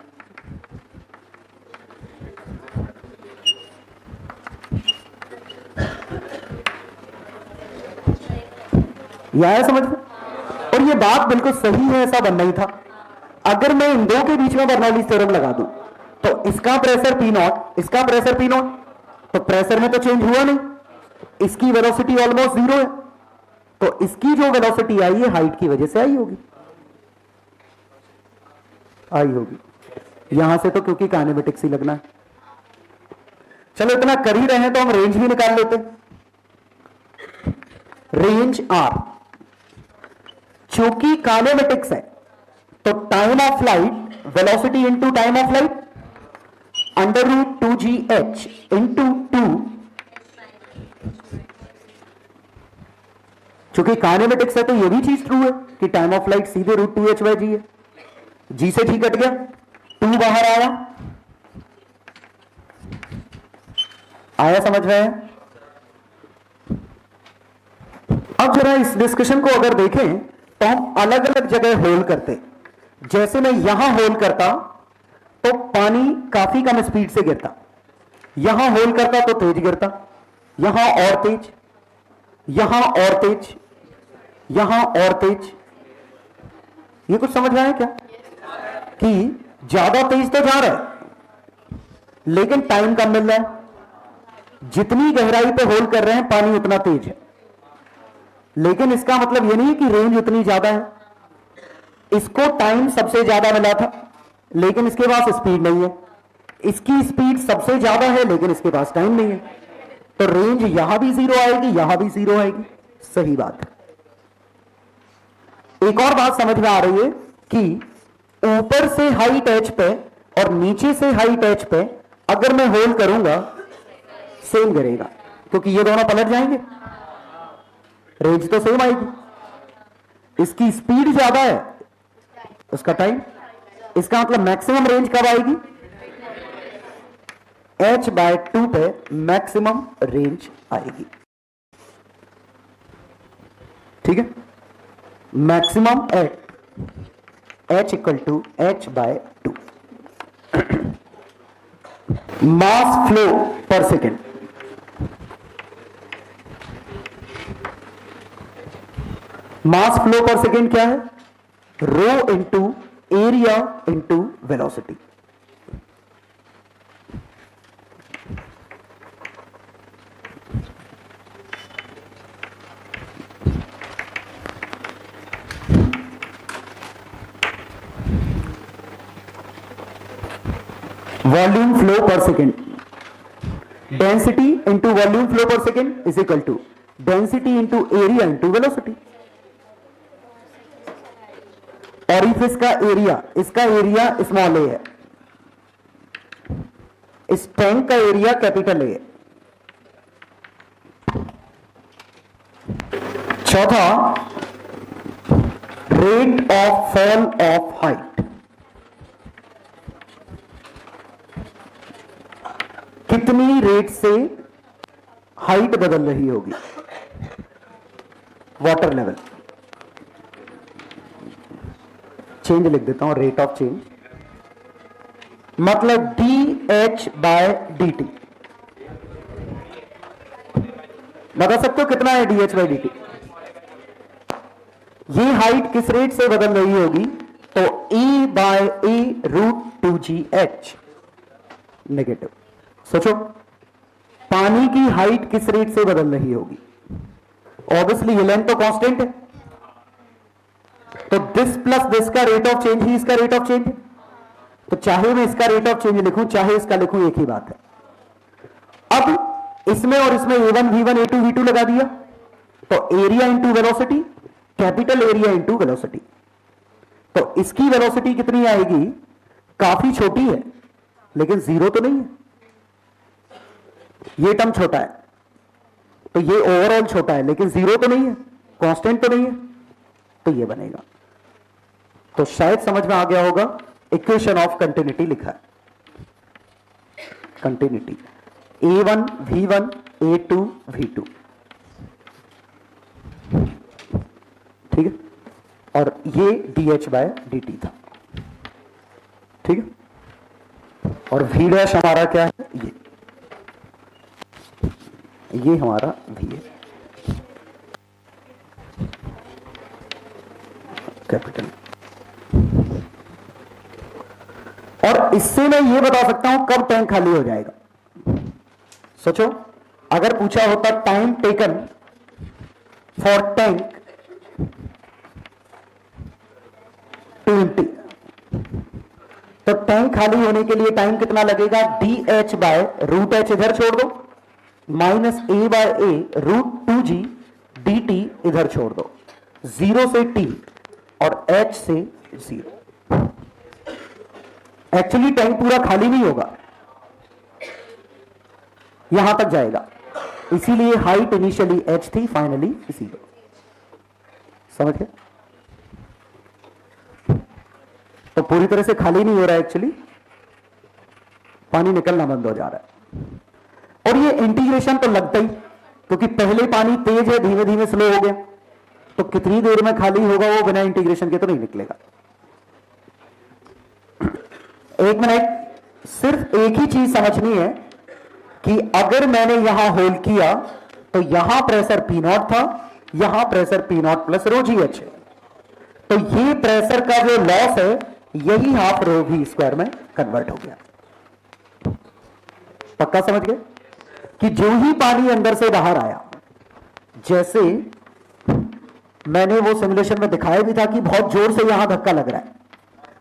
यह है समझ में? और ये बात बिल्कुल सही है, ऐसा बनना ही था। अगर मैं इन दो के बीच में बर्नौलीज थ्योरम लगा दूं, तो इसका प्रेशर P0, इसका प्रेशर P0, तो प्रेशर में तो चेंज हुआ नहीं, इसकी वेलोसिटी ऑलमोस्ट 0 है, तो इसकी जो वेलोसिटी आई है हाइट की वजह से आई होगी, यहां से तो क्योंकि काइनेमेटिक्स ही लगना है। चलो इतना कर ही रहे हैं तो हम रेंज भी निकाल लेते। रेंज R, चूंकि काइनेमेटिक्स है तो time of light, velocity into time of light, √2gh into 2, चूंकि काइनेमेटिक्स है तो यह भी चीज ट्रू है कि टाइम ऑफ लाइट सीधे √2h/g है। g से g कट गया, 2 बाहर आया समझ में? अब जरा इस डिस्कशन को अगर देखें तो हम अलग अलग जगह होल करते। जैसे मैं यहां होल करता तो पानी काफी कम स्पीड से गिरता, यहां होल करता तो तेज गिरता, यहां और तेज, यहां और तेज, यहां और तेज, ये कुछ समझ में आया क्या कि ज्यादा तेज तो जा रहा है लेकिन टाइम कम मिल रहा है। जितनी गहराई पे होल्ड कर रहे हैं पानी उतना तेज है, लेकिन इसका मतलब ये नहीं है कि रेंज उतनी ज्यादा है। इसको टाइम सबसे ज्यादा मिला था लेकिन इसके पास स्पीड नहीं है, इसकी स्पीड सबसे ज्यादा है लेकिन इसके पास टाइम नहीं है, तो रेंज यहां भी जीरो आएगी, यहां भी जीरो आएगी। सही बात है। एक और बात समझ में आ रही है कि ऊपर से हाइट एच पे और नीचे से हाइट एच पे अगर मैं होल्ड करूंगा सेम करेगा, क्योंकि ये दोनों पलट जाएंगे, रेंज तो सेम आएगी। इसकी स्पीड ज्यादा है, उसका टाइम, इसका मतलब मैक्सिमम रेंज कब आएगी? h/2 पे मैक्सिमम रेंज आएगी। ठीक है, maximum at h = h/2। Mass flow per second, mass flow per second क्या है? Rho into area into velocity. Volume flow per second, density into volume flow per second is equal to density into area into velocity. Orifice का एरिया, इसका एरिया स्मॉल ए है, इस टैंक का एरिया कैपिटल ए है। चौथा, rate of fall of height. कितनी रेट से हाइट बदल रही होगी? वाटर लेवल, चेंज लिख देता हूं, रेट ऑफ चेंज मतलब dH/dt। बता सकते हो कितना है dH/dt? ये हाइट किस रेट से बदल रही होगी? तो E/A√2GH नेगेटिव। सोचो, पानी की हाइट किस रेट से बदल रही होगी? ऑब्वियसली ये लेंथ तो कांस्टेंट है, तो दिस प्लस दिस का रेट ऑफ चेंज ही इसका रेट ऑफ चेंज है। तो चाहे मैं इसका रेट ऑफ चेंज लिखूं चाहे इसका लिखूं, एक ही बात है। अब इसमें और इसमें A1 V1 A2 V2 लगा दिया, तो area into velocity, capital area into velocity. तो इसकी वेलोसिटी कितनी आएगी? काफी छोटी है लेकिन जीरो तो नहीं है, ये टर्म छोटा है, तो ये ओवरऑल छोटा है लेकिन जीरो तो नहीं है, कांस्टेंट तो नहीं है, तो ये बनेगा। तो शायद समझ में आ गया होगा, इक्वेशन ऑफ कंटिन्यूटी लिखा है। Continuity A1 V1 A2 V2, ठीक है, और ये dH/dt था। ठीक है, और V' हमारा क्या है? ये हमारा V है, कैपिटल। और इससे मैं ये बता सकता हूं कब टैंक खाली हो जाएगा। सोचो, अगर पूछा होता time taken for tank to empty, तो टैंक खाली होने के लिए टाइम कितना लगेगा? dH/√h इधर छोड़ दो, -A/A√2G dt इधर छोड़ दो, 0 से t और h से 0। एक्चुअली टैंक पूरा खाली नहीं होगा, यहां तक जाएगा, इसीलिए हाइट इनिशियली h थी, फाइनली 0। समझ गए? तो पूरी तरह से खाली नहीं हो रहा है, एक्चुअली पानी निकलना बंद हो जा रहा है। और ये इंटीग्रेशन तो लगता ही, क्योंकि पहले पानी तेज है, धीमे धीमे स्लो हो गया, तो कितनी देर में खाली होगा वो बिना इंटीग्रेशन के तो नहीं निकलेगा। एक मिनट, सिर्फ एक ही चीज समझनी है कि अगर मैंने यहां होल्ड किया तो यहां प्रेशर P0 था, यहां प्रेशर P0 प्लस ρgh है, तो ये प्रेशर का जो लॉस है यही हाफ रो वी स्क्वायर में कन्वर्ट हो गया। पक्का समझ गए कि जो ही पानी अंदर से बाहर आया, जैसे मैंने वो सिमुलेशन में दिखाया भी था कि बहुत जोर से यहां धक्का लग रहा है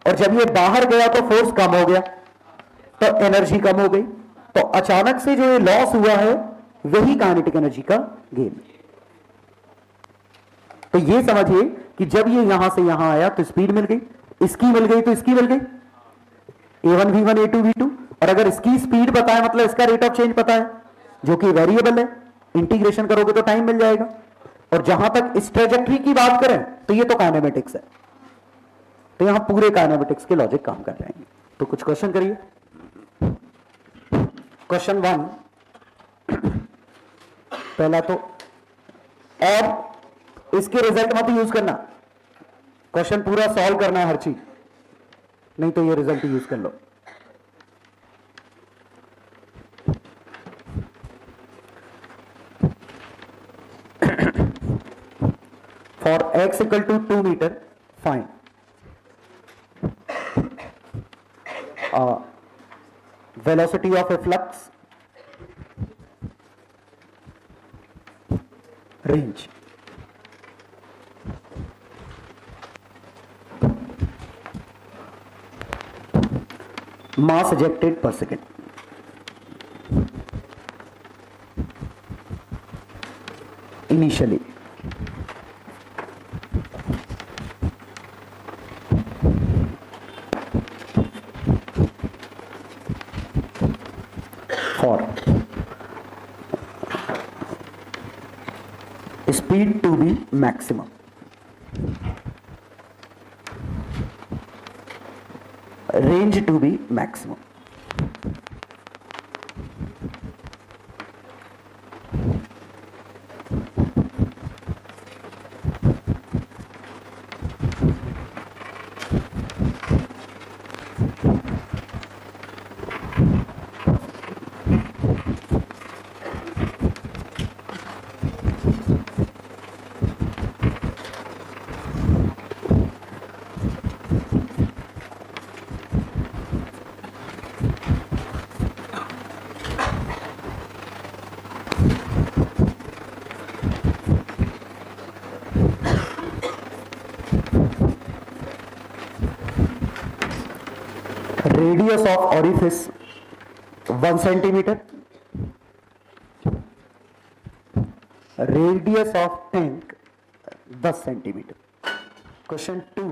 और जब ये बाहर गया तो फोर्स कम हो गया, तो एनर्जी कम हो गई। तो अचानक से जो ये लॉस हुआ है वही काइनेटिक एनर्जी का गेन। तो ये समझिए कि जब ये यहां से यहां आया तो स्पीड मिल गई, इसकी मिल गई तो इसकी मिल गई, a1 v1 a2 v2। और अगर इसकी स्पीड पता है मतलब इसका रेट ऑफ चेंज पता है जो कि वेरिएबल है, इंटीग्रेशन करोगे तो टाइम मिल जाएगा। और जहां तक इस ट्रेजेक्टरी की बात करें तो ये तो काइनेमेटिक्स है, तो यहां पूरे काइनेमेटिक्स के लॉजिक काम कर रहे हैं। तो कुछ क्वेश्चन करिए। क्वेश्चन 1 पहला तो, और इसके रिजल्ट मत यूज करना, क्वेश्चन पूरा सॉल्व करना है हर चीज, नहीं तो ये रिजल्ट यूज कर लो। For x equal to 2 meter, find velocity of a flux, range, mass ejected per second, initially, for speed to be maximum, range to be maximum, radius of orifice 1 centimeter, radius of tank 10 centimeter। Question 2,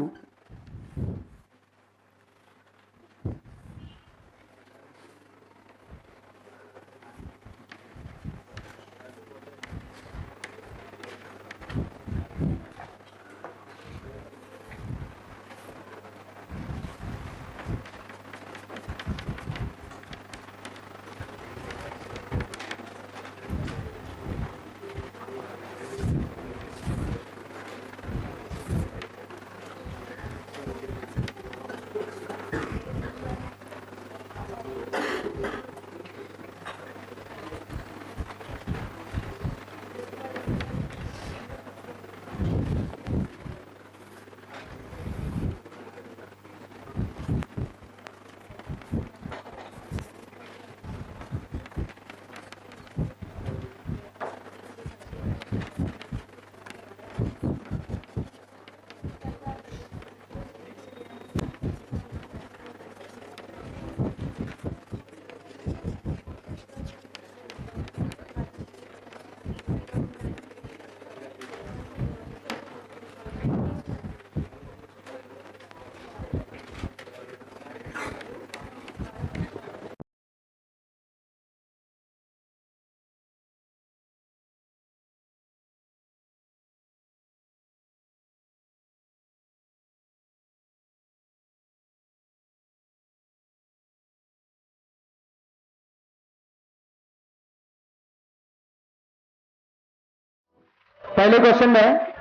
पहले क्वेश्चन में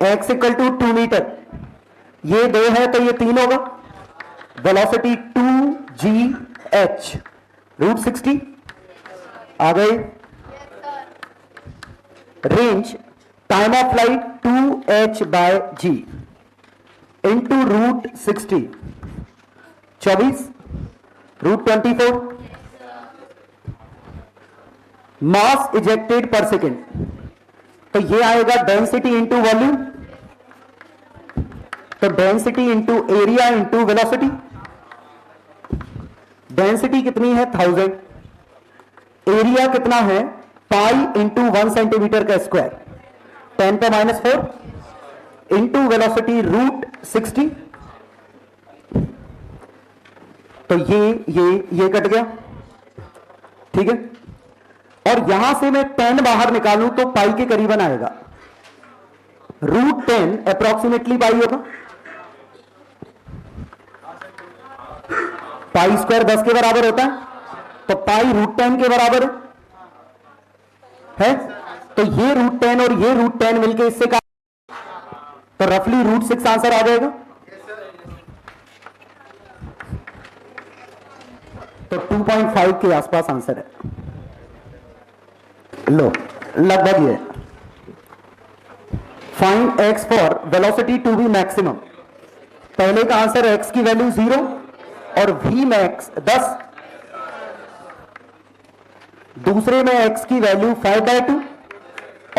x इक्वल टू 2 मीटर, ये 2 है तो ये 3 होगा, वेलोसिटी 2g(h) √60 आ गई, range time of flight 2h/g into √60 24 √24 mass ejected पर सेकेंड, तो ये आएगा डेंसिटी इंटू वॉल्यूम, तो density into area into velocity. Density कितनी है 1000, एरिया कितना है पाई इंटू 1 सेंटीमीटर का स्क्वायर 10⁻⁴ इंटू वेलोसिटी √60, तो ये कट गया, ठीक है। और यहां से मैं 10 बाहर निकालूं तो पाई के करीबन आएगा, √10 अप्रोक्सीमेटली पाई होगा, पाई स्क्वायर 10 के बराबर होता है, तो पाई √10 के बराबर है, तो ये √10 और ये √10 मिलके इससे का, तो रफली √6 आंसर आ जाएगा। तो 2.5 के आसपास आंसर है, लो लगभग ये। Find x for velocity to be maximum, पहले का आंसर x की वैल्यू 0 और v मैक्स 10, दूसरे में x की वैल्यू 5/2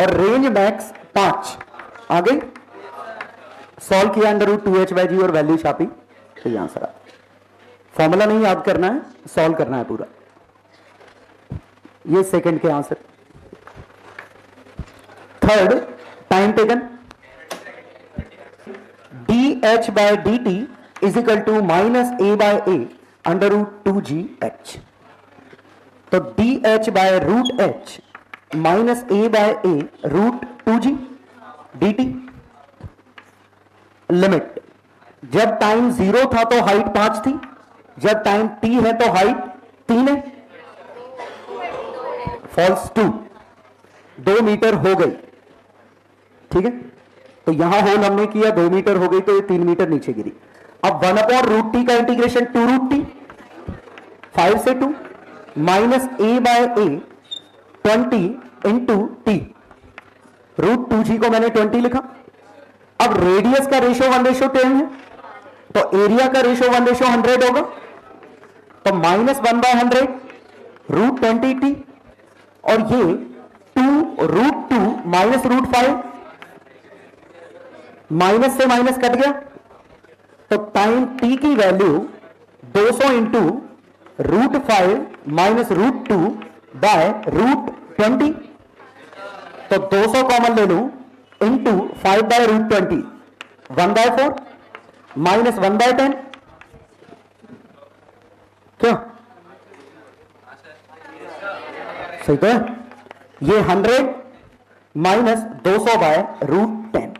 और रेंज मैक्स 5। आगे सॉल्व किया √2h/g और वैल्यू छापी, तो ये आंसर आ। फॉर्मूला नहीं याद करना है, सॉल्व करना है पूरा। ये सेकंड के answer. Third, time taken dh/dt is equal to -a/a √2gh, तो dh/√h -a/a √2g dt। Limit, जब टाइम 0 था तो हाइट 5 थी, जब टाइम t है तो हाइट 3 है, फॉल्स 2 मीटर हो गई, ठीक है। तो यहां होल हमने किया 2 मीटर हो गई, तो ये 3 मीटर नीचे गिरी। अब 1/√t का इंटीग्रेशन 2√t 5 से 2 -a/a 20 इंटू t, √2g को मैंने 20 लिखा। अब रेडियस का रेशियो 1:10 है, तो एरिया का रेशियो 1:100 होगा, तो -1/100 √20t, और ये 2 √2 -√5, माइनस से माइनस कट गया, तो टाइम t की वैल्यू 200 इंटू √5 -√2 बाय √20, तो 200 कॉमन ले लूं इंटू 5/√20, 1/4 -1/10, क्यों सही तो है। ये 100 -200/√10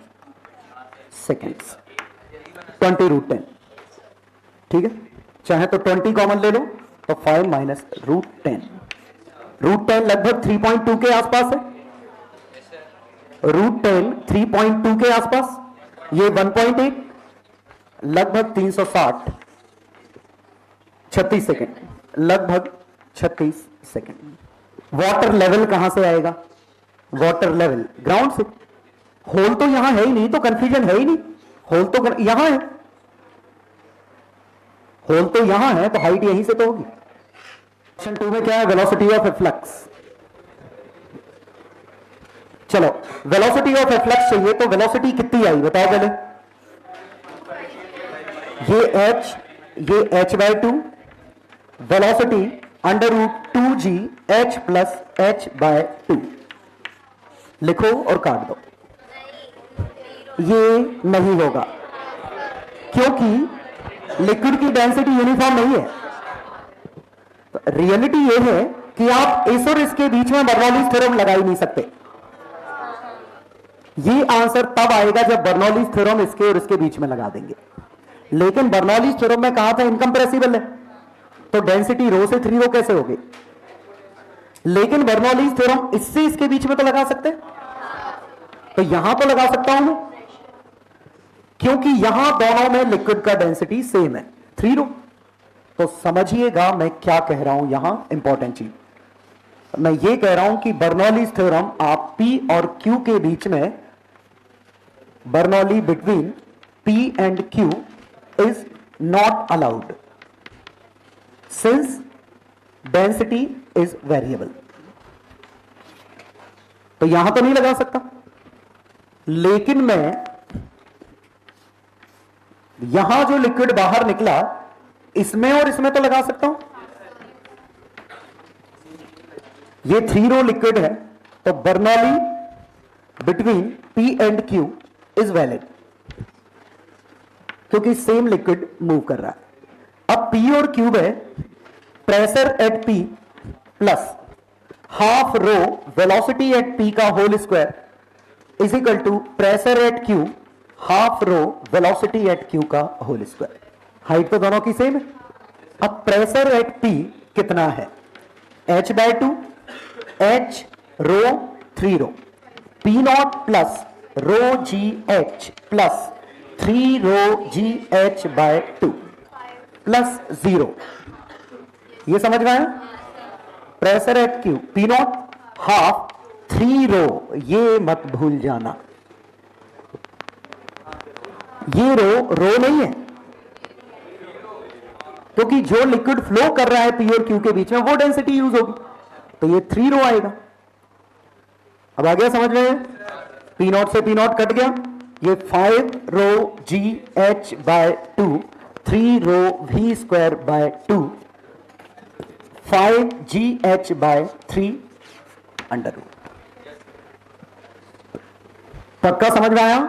सेकेंड्स, 20 √10, ठीक है। चाहे तो 20 कॉमन ले लो, तो 5 -√10, √10 लगभग 3.2 के आसपास है, √10 3.2 के आसपास, ये 1.8 लगभग 360, 36 सेकेंड, लगभग 36 सेकेंड। वाटर लेवल कहां से आएगा? वाटर लेवल ग्राउंड से। होल तो यहां है ही नहीं, तो कंफ्यूजन है ही नहीं, होल तो यहां है, होल तो यहां है, तो हाइट यहीं से तो होगी। क्वेश्चन 2 में क्या है? Velocity of efflux. चलो वेलोसिटी ऑफ एफ्लक्स चाहिए, तो वेलोसिटी कितनी आई बताओ पहले। ये h/2, velocity √2g h + h/2, लिखो और काट दो। ये नहीं होगा, क्योंकि लिक्विड की डेंसिटी यूनिफॉर्म नहीं है। तो रियलिटी ये है कि आप इस और इसके बीच में बर्नौलीज थ्योरम लगा ही नहीं सकते। ये आंसर तब आएगा जब बर्नौलीज थ्योरम इसके और इसके बीच में लगा देंगे। लेकिन बर्नौलीज थ्योरम में कहा था इनकंप्रेसिबल है, तो डेंसिटी रो से 3 रो कैसे होगी? लेकिन बर्नौलीज थ्योरम इससे इसके बीच में तो लगा सकते, तो यहां तो लगा सकता हूं मैं, क्योंकि यहां दोनों में लिक्विड का डेंसिटी सेम है 3 रो। तो समझिएगा मैं क्या कह रहा हूं, यहां इंपॉर्टेंट चीज मैं ये कह रहा हूं कि बर्नौलीज थ्योरम आप P और Q के बीच में, Bernoulli between P and Q is not allowed since density is variable. तो यहां तो नहीं लगा सकता, लेकिन मैं यहां जो लिक्विड बाहर निकला इसमें और इसमें तो लगा सकता हूं। ये 3 रो लिक्विड है, तो Bernoulli between P and Q is valid, क्योंकि सेम लिक्विड मूव कर रहा है। अब P और Q में pressure at P plus half rho velocity at P का whole square is equal to pressure at Q half rho velocity at Q का होल स्क्वायर। हाइट तो दोनों की सेम है। अब प्रेशर एट P कितना है? h/2 h rho 3 rho P naught plus rho GH plus 3 rho GH/2 plus 0। ये समझ में आया? Pressure at Q P naught half 3 rho, ये मत भूल जाना, ये रो नहीं है, क्योंकि जो लिक्विड फ्लो कर रहा है P और Q के बीच में वो डेंसिटी यूज होगी, तो ये 3 रो आएगा। अब आ गया समझ में? P नॉट से P नॉट कट गया, ये 5 रो GH/2 3 रो V²/2 5 GH/3 अंडर रूट। पक्का समझ में आया?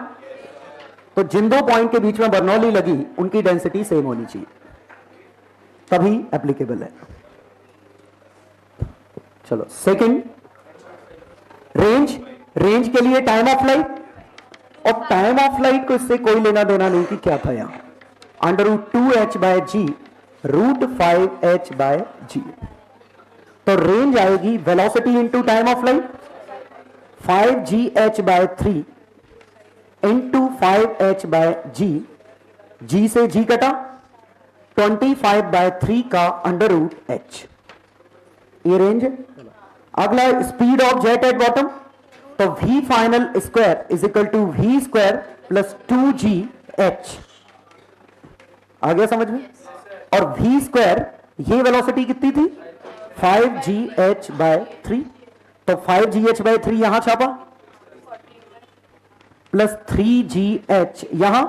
तो जिन दो पॉइंट के बीच में बर्नौली लगी उनकी डेंसिटी सेम होनी चाहिए, तभी एप्लीकेबल है। चलो सेकंड, रेंज के लिए टाइम ऑफ लाइट, और टाइम ऑफ लाइट को इससे कोई लेना देना नहीं कि क्या था यहां, √2h/g √5h/g। तो रेंज आएगी velocity into time of light 5gh/3 into 5h/g, g से g कटा 25/3 का √h, ये रेंज है। अगला speed of jet at bottom, तो v final square is equal to v square plus 2gh। आ गया समझ में? और v स्क्वायर ये वेलोसिटी कितनी थी? 5gh/3, तो 5gh/3 यहां छापा प्लस 3gh यहां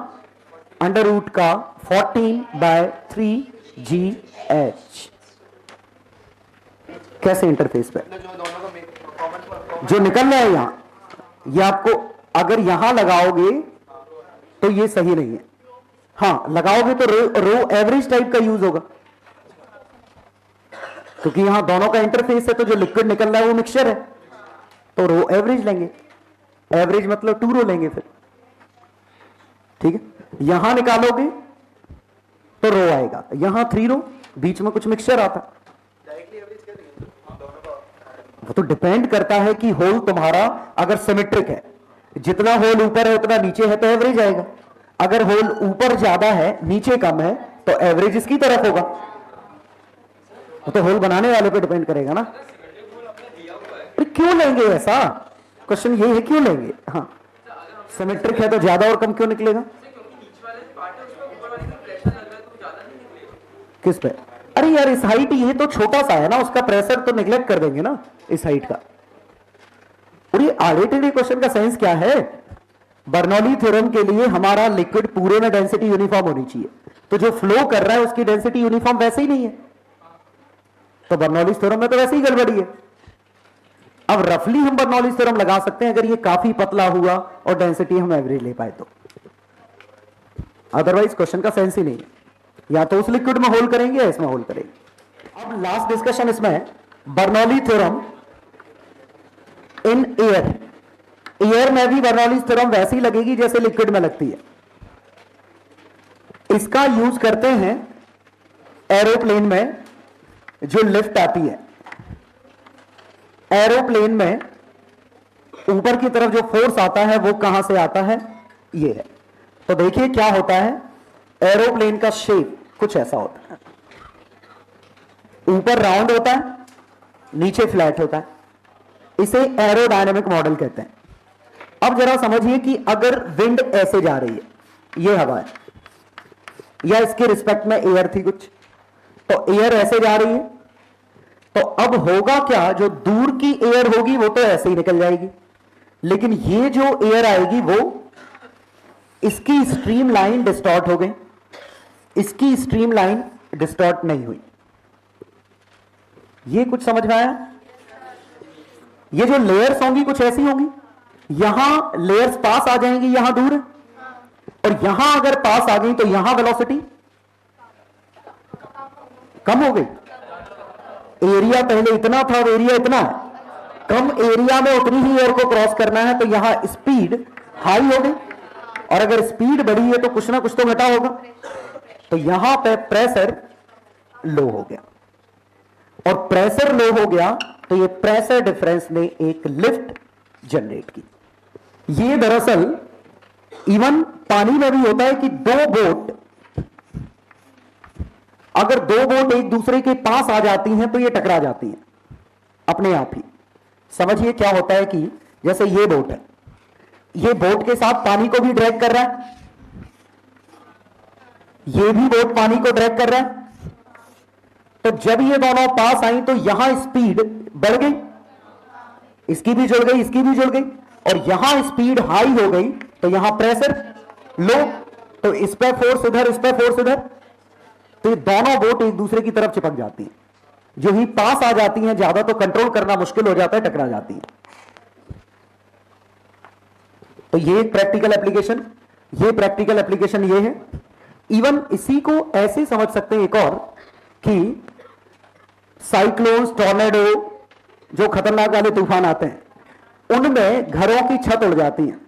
√ का 14/3gh। कैसे इंटरफेस पे जो निकल रहा है यहां, ये आपको अगर यहां लगाओगे तो ये सही नहीं है, हां लगाओगे तो रो एवरेज टाइप का यूज होगा, क्योंकि यहां दोनों का इंटरफेस है, तो जो लिक्विड निकल रहा है वो मिक्सचर है, तो रो एवरेज लेंगे, एवरेज मतलब 2 रो लेंगे फिर, ठीक है। यहां निकालोगे तो रो आएगा, यहां 3 रो, बीच में कुछ मिक्सचर आता, वो तो डिपेंड करता है कि होल तुम्हारा अगर सिमेट्रिक है, जितना होल ऊपर है उतना नीचे है तो एवरेज आएगा, अगर होल ऊपर ज्यादा है नीचे कम है तो एवरेज इसकी तरफ होगा, तो होल बनाने वाले पे डिपेंड करेगा ना। क्यों लेंगे ऐसा? क्वेश्चन ये है क्यों लेंगे? हाँ सिमेट्रिक है तो ज्यादा और कम क्यों निकलेगा? किस पे? अरे यार इस हाइट, ये तो छोटा सा है ना, उसका प्रेशर तो निगलेक्ट कर देंगे ना इस हाइट का। और ये आड़े टेढ़े क्वेश्चन का सेंस क्या है? बर्नौली थ्योरम के लिए हमारा लिक्विड पूरे में डेंसिटी यूनिफॉर्म होनी चाहिए, तो जो फ्लो कर रहा है उसकी डेंसिटी यूनिफॉर्म वैसे ही नहीं है, तो बर्नौली थ्योरम में तो वैसे ही गड़बड़ी है। अब रफली हम बर्नौली थ्योरम लगा सकते हैं अगर ये काफी पतला हुआ और डेंसिटी हम एवरेज ले पाए तो, अदरवाइज क्वेश्चन का सेंस ही नहीं है, या तो उस लिक्विड में होल करेंगे या इसमें होल करेंगे। अब लास्ट डिस्कशन इसमें Bernoulli theorem in air, air में भी बर्नौली थ्योरम वैसी लगेगी जैसे लिक्विड में लगती है। इसका यूज करते हैं एरोप्लेन में, जो लिफ्ट आती है एरोप्लेन में, ऊपर की तरफ जो फोर्स आता है वो कहां से आता है? ये है। तो देखिए क्या होता है, एरोप्लेन का शेप कुछ ऐसा होता है, ऊपर राउंड होता है, नीचे फ्लैट होता है, इसे एरोडायनेमिक मॉडल कहते हैं। अब जरा समझिए कि अगर विंड ऐसे जा रही है, ये हवा है, या इसके रिस्पेक्ट में एयर थी कुछ, तो एयर ऐसे जा रही है, तो अब होगा क्या, जो दूर की एयर होगी वो तो ऐसे ही निकल जाएगी, लेकिन ये जो एयर आएगी वो इसकी स्ट्रीम लाइन डिस्टॉर्ट हो गई, इसकी स्ट्रीम लाइन डिस्टॉर्ट नहीं हुई। ये कुछ समझ में आया? ये जो लेयर्स होंगी कुछ ऐसी होंगी, यहां लेयर्स पास आ जाएंगी, यहां दूर है, और यहां अगर पास आ गई तो यहां वेलोसिटी कम हो गई। एरिया पहले इतना था, और एरिया इतना है, कम एरिया में उतनी ही एयर को क्रॉस करना है, तो यहां स्पीड हाई हो गई, और अगर स्पीड बढ़ी है तो कुछ ना कुछ तो घटा होगा, तो यहां पे प्रेशर लो हो गया, और प्रेशर लो हो गया तो ये प्रेशर डिफरेंस ने एक लिफ्ट जनरेट की। ये दरअसल इवन पानी में भी होता है कि अगर दो बोट एक दूसरे के पास आ जाती हैं तो ये टकरा जाती हैं अपने आप ही। समझिए क्या होता है कि जैसे ये बोट है, ये बोट के साथ पानी को भी ड्रैग कर रहा है, ये भी बोट पानी को ड्रैग कर रहा है, तो जब ये दोनों पास आई तो यहां स्पीड बढ़ गई, इसकी भी जुड़ गई, इसकी भी जुड़ गई, और यहां स्पीड हाई हो गई तो यहां प्रेशर लो, तो इस पे फोर्स इधर, इस पे फोर्स इधर, तो ये दोनों बोट एक दूसरे की तरफ चिपक जाती हैं। जो ही पास आ जाती हैं ज्यादा तो कंट्रोल करना मुश्किल हो जाता है, टकरा जाती है। तो ये एक प्रैक्टिकल एप्लीकेशन, ये प्रैक्टिकल एप्लीकेशन ये है। इवन इसी को ऐसे समझ सकते हैं एक और, कि साइक्लोन्स, टॉर्नेडो, जो खतरनाक वाले तूफान आते हैं, उनमें घरों की छत उड़ जाती है।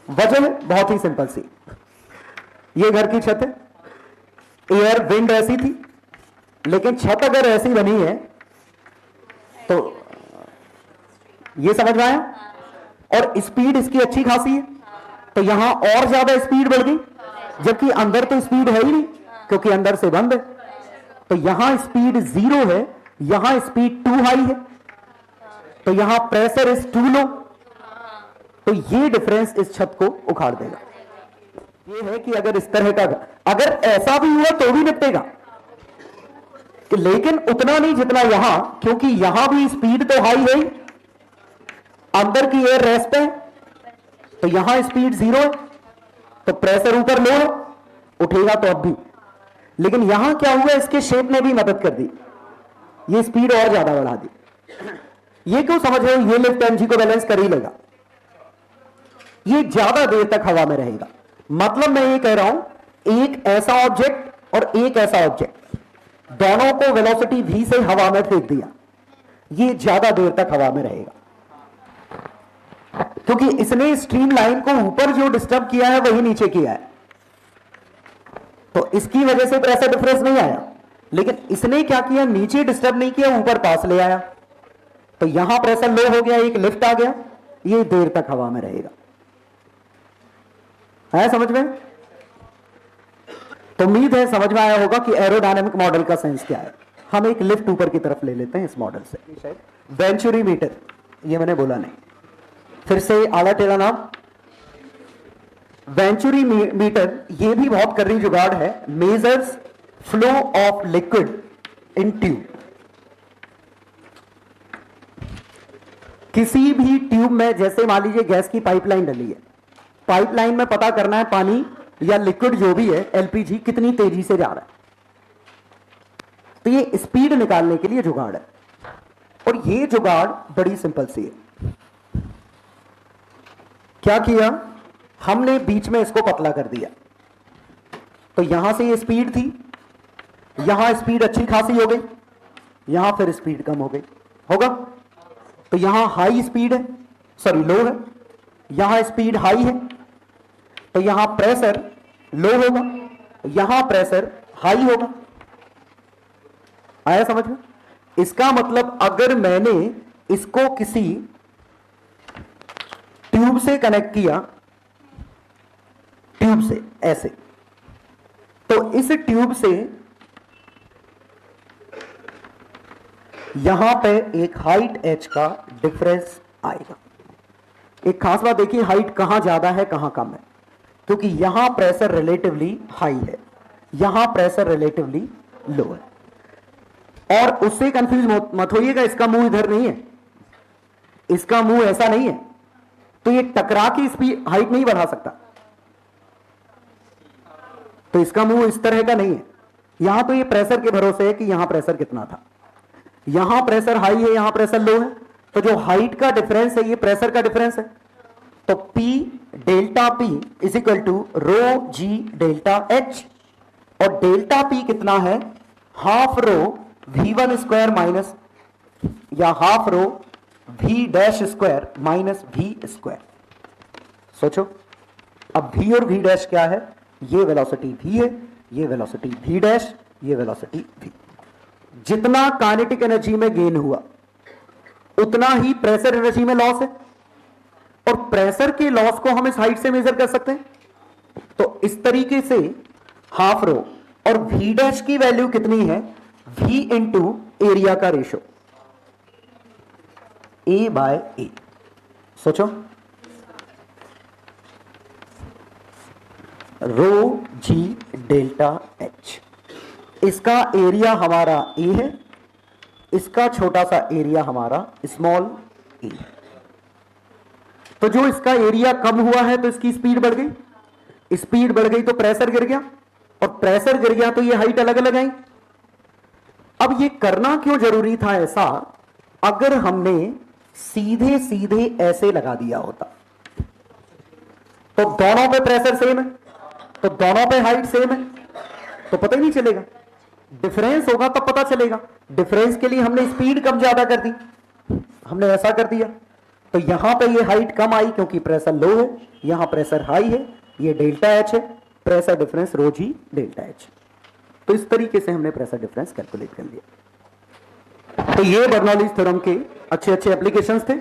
वजह बहुत ही सिंपल सी, ये घर की छत है, एयर विंड ऐसी थी, लेकिन छत अगर ऐसी बनी है तो ये समझ में आया, और स्पीड इसकी अच्छी खासी है, तो यहां और ज्यादा स्पीड बढ़ गई, जबकि अंदर तो स्पीड है ही नहीं क्योंकि अंदर से बंद है, तो यहां स्पीड 0 है, यहां स्पीड 2 हाई है, तो यहां प्रेशर इज 2 लो, तो ये डिफरेंस इस छत को उखाड़ देगा। ये है कि अगर इस तरह का, अगर ऐसा भी हुआ तो भी निपटेगा, लेकिन उतना नहीं जितना यहां, क्योंकि यहां भी स्पीड तो हाई है, अंदर की एयर रेस्ट है, तो यहां स्पीड 0 है, तो प्रेशर ऊपर लो है, उठेगा तो अब भी, लेकिन यहां क्या हुआ, इसके शेप ने भी मदद कर दी, ये स्पीड और ज्यादा बढ़ा दी। ये क्यों समझ रहे हो, ये लिफ्ट एनर्जी को बैलेंस कर ही लेगा, ये ज्यादा देर तक हवा में रहेगा। मतलब मैं ये कह रहा हूं, एक ऐसा ऑब्जेक्ट और एक ऐसा ऑब्जेक्ट, दोनों को वेलोसिटी v से हवा में फेंक दिया, ये ज्यादा देर तक हवा में रहेगा, क्योंकि इसने स्ट्रीम लाइन को ऊपर जो डिस्टर्ब किया है वही नीचे किया है, तो इसकी वजह से प्रेशर डिफरेंस नहीं आया, लेकिन इसने क्या किया, नीचे डिस्टर्ब नहीं किया, ऊपर पास ले आया, तो यहां प्रेशर लो हो गया, एक लिफ्ट आ गया, ये देर तक हवा में रहेगा। है समझ में? तो उम्मीद है समझ में आया होगा कि एरोडायनेमिक मॉडल का सेंस क्या है। हम एक लिफ्ट ऊपर की तरफ ले लेते हैं इस मॉडल से। वेंचुरी मीटर, ये मैंने बोला नहीं, फिर से आला टेढ़ा नाम। वेंचुरी मीटर ये भी बहुत कर्री जुगाड़ है, measures flow of liquid in tube. किसी भी ट्यूब में, जैसे मान लीजिए गैस की पाइपलाइन डली है, पाइपलाइन में पता करना है पानी या लिक्विड जो भी है, एलपीजी, कितनी तेजी से जा रहा है, तो ये स्पीड निकालने के लिए जुगाड़ है, और ये जुगाड़ बड़ी सिंपल सी है। क्या किया हमने, बीच में इसको पतला कर दिया, तो यहां से ये स्पीड थी, यहां स्पीड अच्छी खासी हो गई, यहां फिर स्पीड कम हो गई, होगा, तो यहां हाई स्पीड है, सॉरी लो है, यहां स्पीड हाई है, तो यहां प्रेशर लो होगा, यहां प्रेशर हाई होगा। आया समझ में? इसका मतलब अगर मैंने इसको किसी ट्यूब से कनेक्ट किया, ट्यूब से ऐसे, तो इस ट्यूब से यहां पे एक हाइट h का डिफरेंस आएगा। एक खास बात देखिए, हाइट कहां ज्यादा है कहां कम है, क्योंकि यहां प्रेशर रिलेटिवली हाई है, यहां प्रेशर रिलेटिवली लो है। और उससे कंफ्यूज मत होइएगा, इसका मुंह इधर नहीं है, इसका मुंह ऐसा नहीं है, तो ये टकरा की स्पीड हाइट नहीं बढ़ा सकता, तो इसका मुंह इस तरह का नहीं है। यहां तो ये प्रेशर के भरोसे है कि यहां प्रेशर कितना था, यहां प्रेशर हाई है यहां प्रेशर लो है, तो जो हाइट का डिफरेंस है ये प्रेशर का डिफरेंस है। तो P delta P is equal to rho ji delta H, और डेल्टा P कितना है, half rho V1 square minus या half rho V dash square minus V square. सोचो, अब V और V डैश क्या है, ये वेलोसिटी V है, ये वेलोसिटी V डैश, ये वेलोसिटी V। जितना काइनेटिक एनर्जी में गेन हुआ उतना ही प्रेशर एनर्जी में लॉस है, और प्रेशर के लॉस को हम इस हाइट से मेजर कर सकते हैं। तो इस तरीके से हाफ रो और V डैश की वैल्यू कितनी है, V इंटू एरिया का रेशो A बाय A। सोचो, रो जी डेल्टा H, इसका एरिया हमारा A है, इसका छोटा सा एरिया हमारा स्मॉल a है। तो जो इसका एरिया कम हुआ है तो इसकी स्पीड बढ़ गई, स्पीड बढ़ गई तो प्रेशर गिर गया, और प्रेशर गिर गया तो ये हाइट अलग अलग आई। अब ये करना क्यों जरूरी था ऐसा, अगर हमने सीधे सीधे ऐसे लगा दिया होता तो दोनों पे प्रेशर सेम है, तो दोनों पे हाइट सेम है, तो पता ही नहीं चलेगा। डिफरेंस होगा तब पता चलेगा। डिफरेंस के लिए हमने स्पीड कम ज्यादा कर दी, हमने ऐसा कर दिया, तो यहां पे ये हाइट कम आई क्योंकि प्रेशर लो है, यहां प्रेशर हाई है, ये डेल्टा H है, प्रेशर डिफरेंस रो जी डेल्टा H। तो इस तरीके से हमने प्रेशर डिफरेंस कैलकुलेट कर लिया। तो ये बर्नौलीज थ्योरम के अच्छे अच्छे एप्लीकेशंस थे।